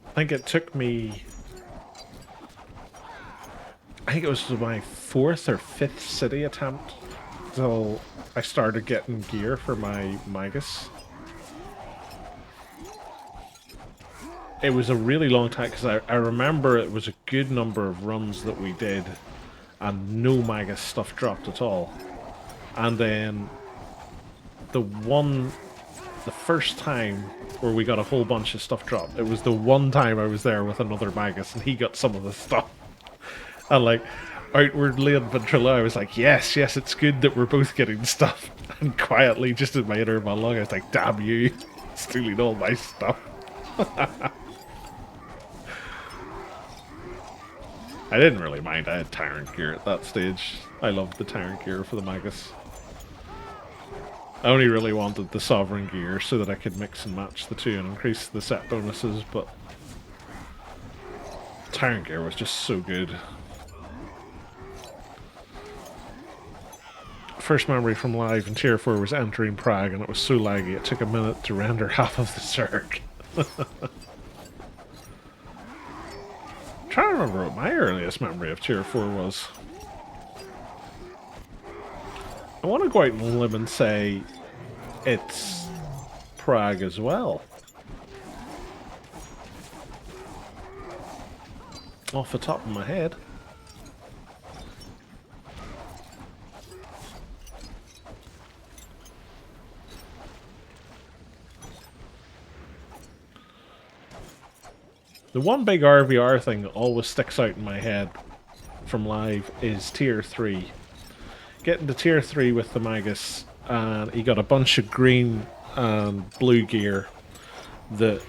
I think it took me... I think it was my 4th or 5th city attempt till I started getting gear for my Magus. It was a really long time because I remember it was a good number of runs that we did and no Magus stuff dropped at all. And then the one the first time where we got a whole bunch of stuff dropped. It was the one time I was there with another Magus, and he got some of the stuff. And like, outwardly and ventrilo, I was like, yes, it's good that we're both getting stuff. And quietly, just in my inner monologue, I was like, damn you, stealing all my stuff. I didn't really mind. I had Tyrant gear at that stage. I loved the Tyrant gear for the Magus. I only really wanted the Sovereign gear so that I could mix and match the two and increase the set bonuses, but Tyrant gear was just so good. First memory from live in Tier 4 was entering Prague, and it was so laggy it took a minute to render half of the circ. Trying to remember what my earliest memory of Tier 4 was. I want to go out on a limb and say it's Prague as well. Off the top of my head. The one big RVR thing that always sticks out in my head from live is Tier 3. Getting to Tier 3 with the Magus, and he got a bunch of green and blue gear that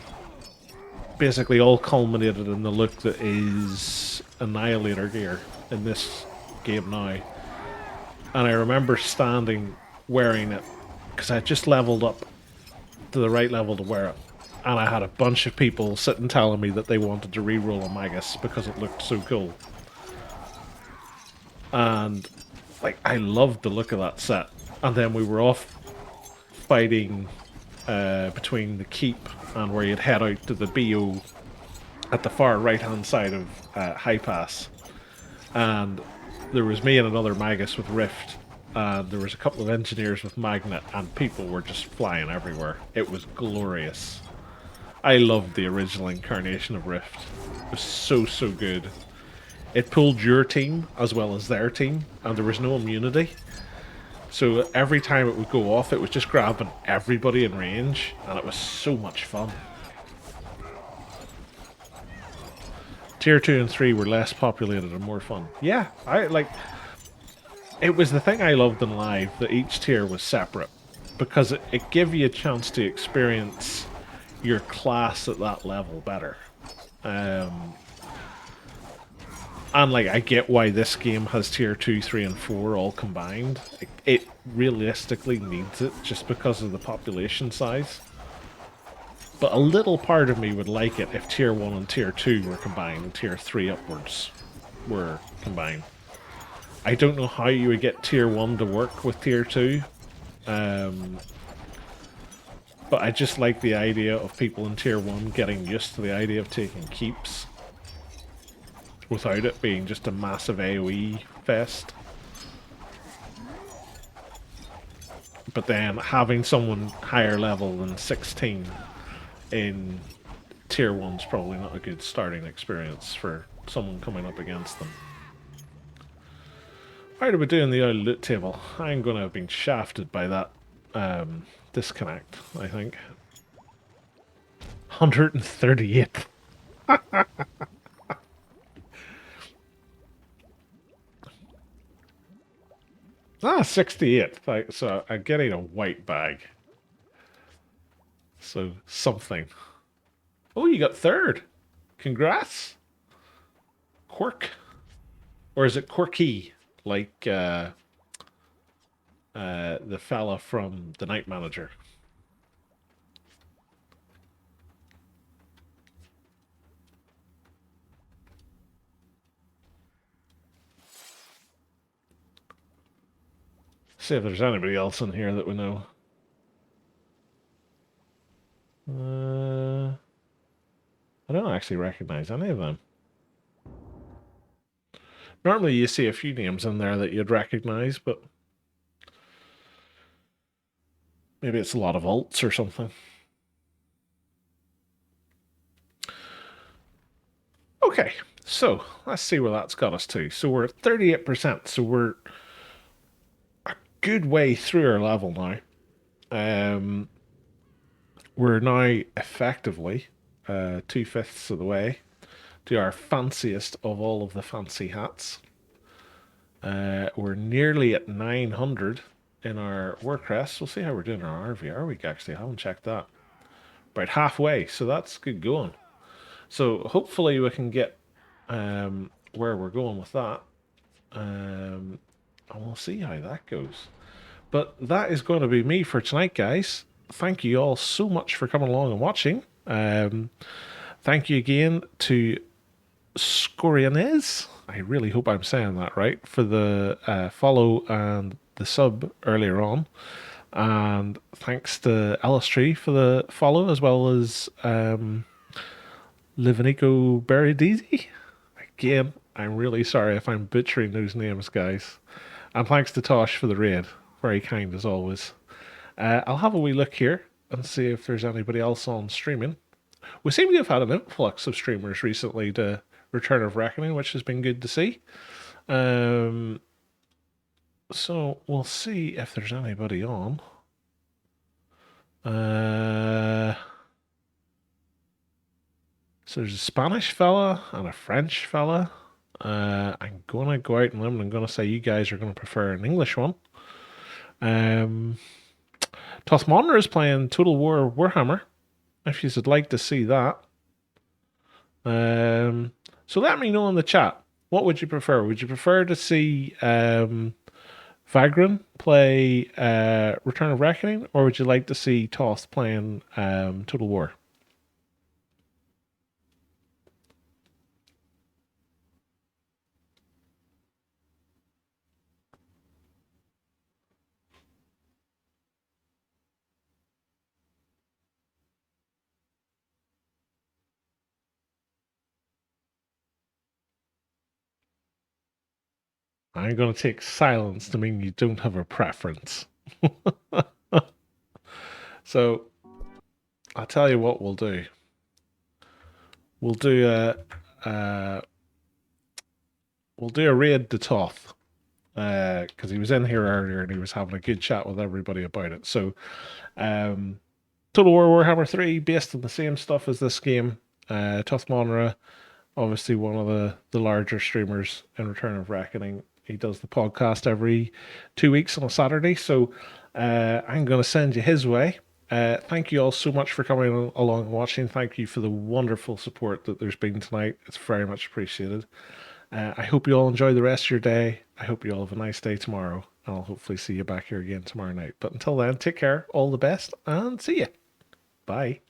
basically all culminated in the look that is Annihilator gear in this game now. And I remember standing wearing it, because I just leveled up to the right level to wear it. And I had a bunch of people sitting telling me that they wanted to re-roll a Magus because it looked so cool. And like, I loved the look of that set. And then we were off fighting between the keep and where you'd head out to the BO at the far right hand side of High Pass. And there was me and another Magus with Rift. And there was a couple of engineers with Magnet, and people were just flying everywhere. It was glorious. I loved the original incarnation of Rift. It was so good. It pulled your team as well as their team, and there was no immunity. So every time it would go off, it was just grabbing everybody in range, and it was so much fun. Tier 2 and 3 were less populated and more fun. Yeah, it was the thing I loved in live, that each tier was separate, because it gave you a chance to experience your class at that level better. And like, I get why this game has Tier 2, 3 and 4 all combined. It realistically needs it just because of the population size. But a little part of me would like it if Tier 1 and Tier 2 were combined and Tier 3 upwards were combined. I don't know how you would get Tier 1 to work with Tier 2. But I just like the idea of people in Tier 1 getting used to the idea of taking keeps without it being just a massive AoE fest. But then having someone higher level than 16 in Tier 1's probably not a good starting experience for someone coming up against them. How are we doing the old loot table? I'm going to have been shafted by that disconnect, I think. 138. Ah, 68. So I'm getting a white bag. So something. Oh, you got third. Congrats. Quirk. Or is it Quirky? Like the fella from The Night Manager. See if there's anybody else in here that we know. I don't actually recognize any of them. Normally you see a few names in there that you'd recognize, but maybe it's a lot of alts or something. Okay, so let's see where that's got us to. So we're at 38%, so we're a good way through our level now. we're now effectively 2/5 of the way to our fanciest of all of the fancy hats. We're nearly at 900 in our WordPress. We'll see how we're doing in our RVR week, actually. I haven't checked that. About halfway, so that's good going. So hopefully we can get where we're going with that. And we'll see how that goes. But that is going to be me for tonight, guys. Thank you all so much for coming along and watching. Thank you again to Scorianez. I really hope I'm saying that right, for the follow and the sub earlier on. And thanks to Ellistree for the follow, as well as Livinico Berridisi. Again, I'm really sorry if I'm butchering those names, guys. And thanks to Tosh for the raid. Very kind as always. I'll have a wee look here and see if there's anybody else on streaming. We seem to have had an influx of streamers recently to Return of Reckoning, which has been good to see. So we'll see if there's anybody on. So there's a Spanish fella and a French fella. I'm going to go out on them and I'm going to say you guys are going to prefer an English one. Tothmonner is playing Total War Warhammer, if you would like to see that. So let me know in the chat. What would you prefer? Would you prefer to see Vagran play Return of Reckoning, or would you like to see Toth playing Total War? I'm going to take silence to mean you don't have a preference. So, I'll tell you what we'll do. We'll do a raid to Toth, because he was in here earlier and he was having a good chat with everybody about it. So, Total War Warhammer 3, based on the same stuff as this game. Toth Monra, obviously one of the larger streamers in Return of Reckoning. He does the podcast every 2 weeks on a Saturday. So I'm going to send you his way. Thank you all so much for coming along and watching. Thank you for the wonderful support that there's been tonight. It's very much appreciated. I hope you all enjoy the rest of your day. I hope you all have a nice day tomorrow. And I'll hopefully see you back here again tomorrow night. But until then, take care, all the best, and see you. Bye.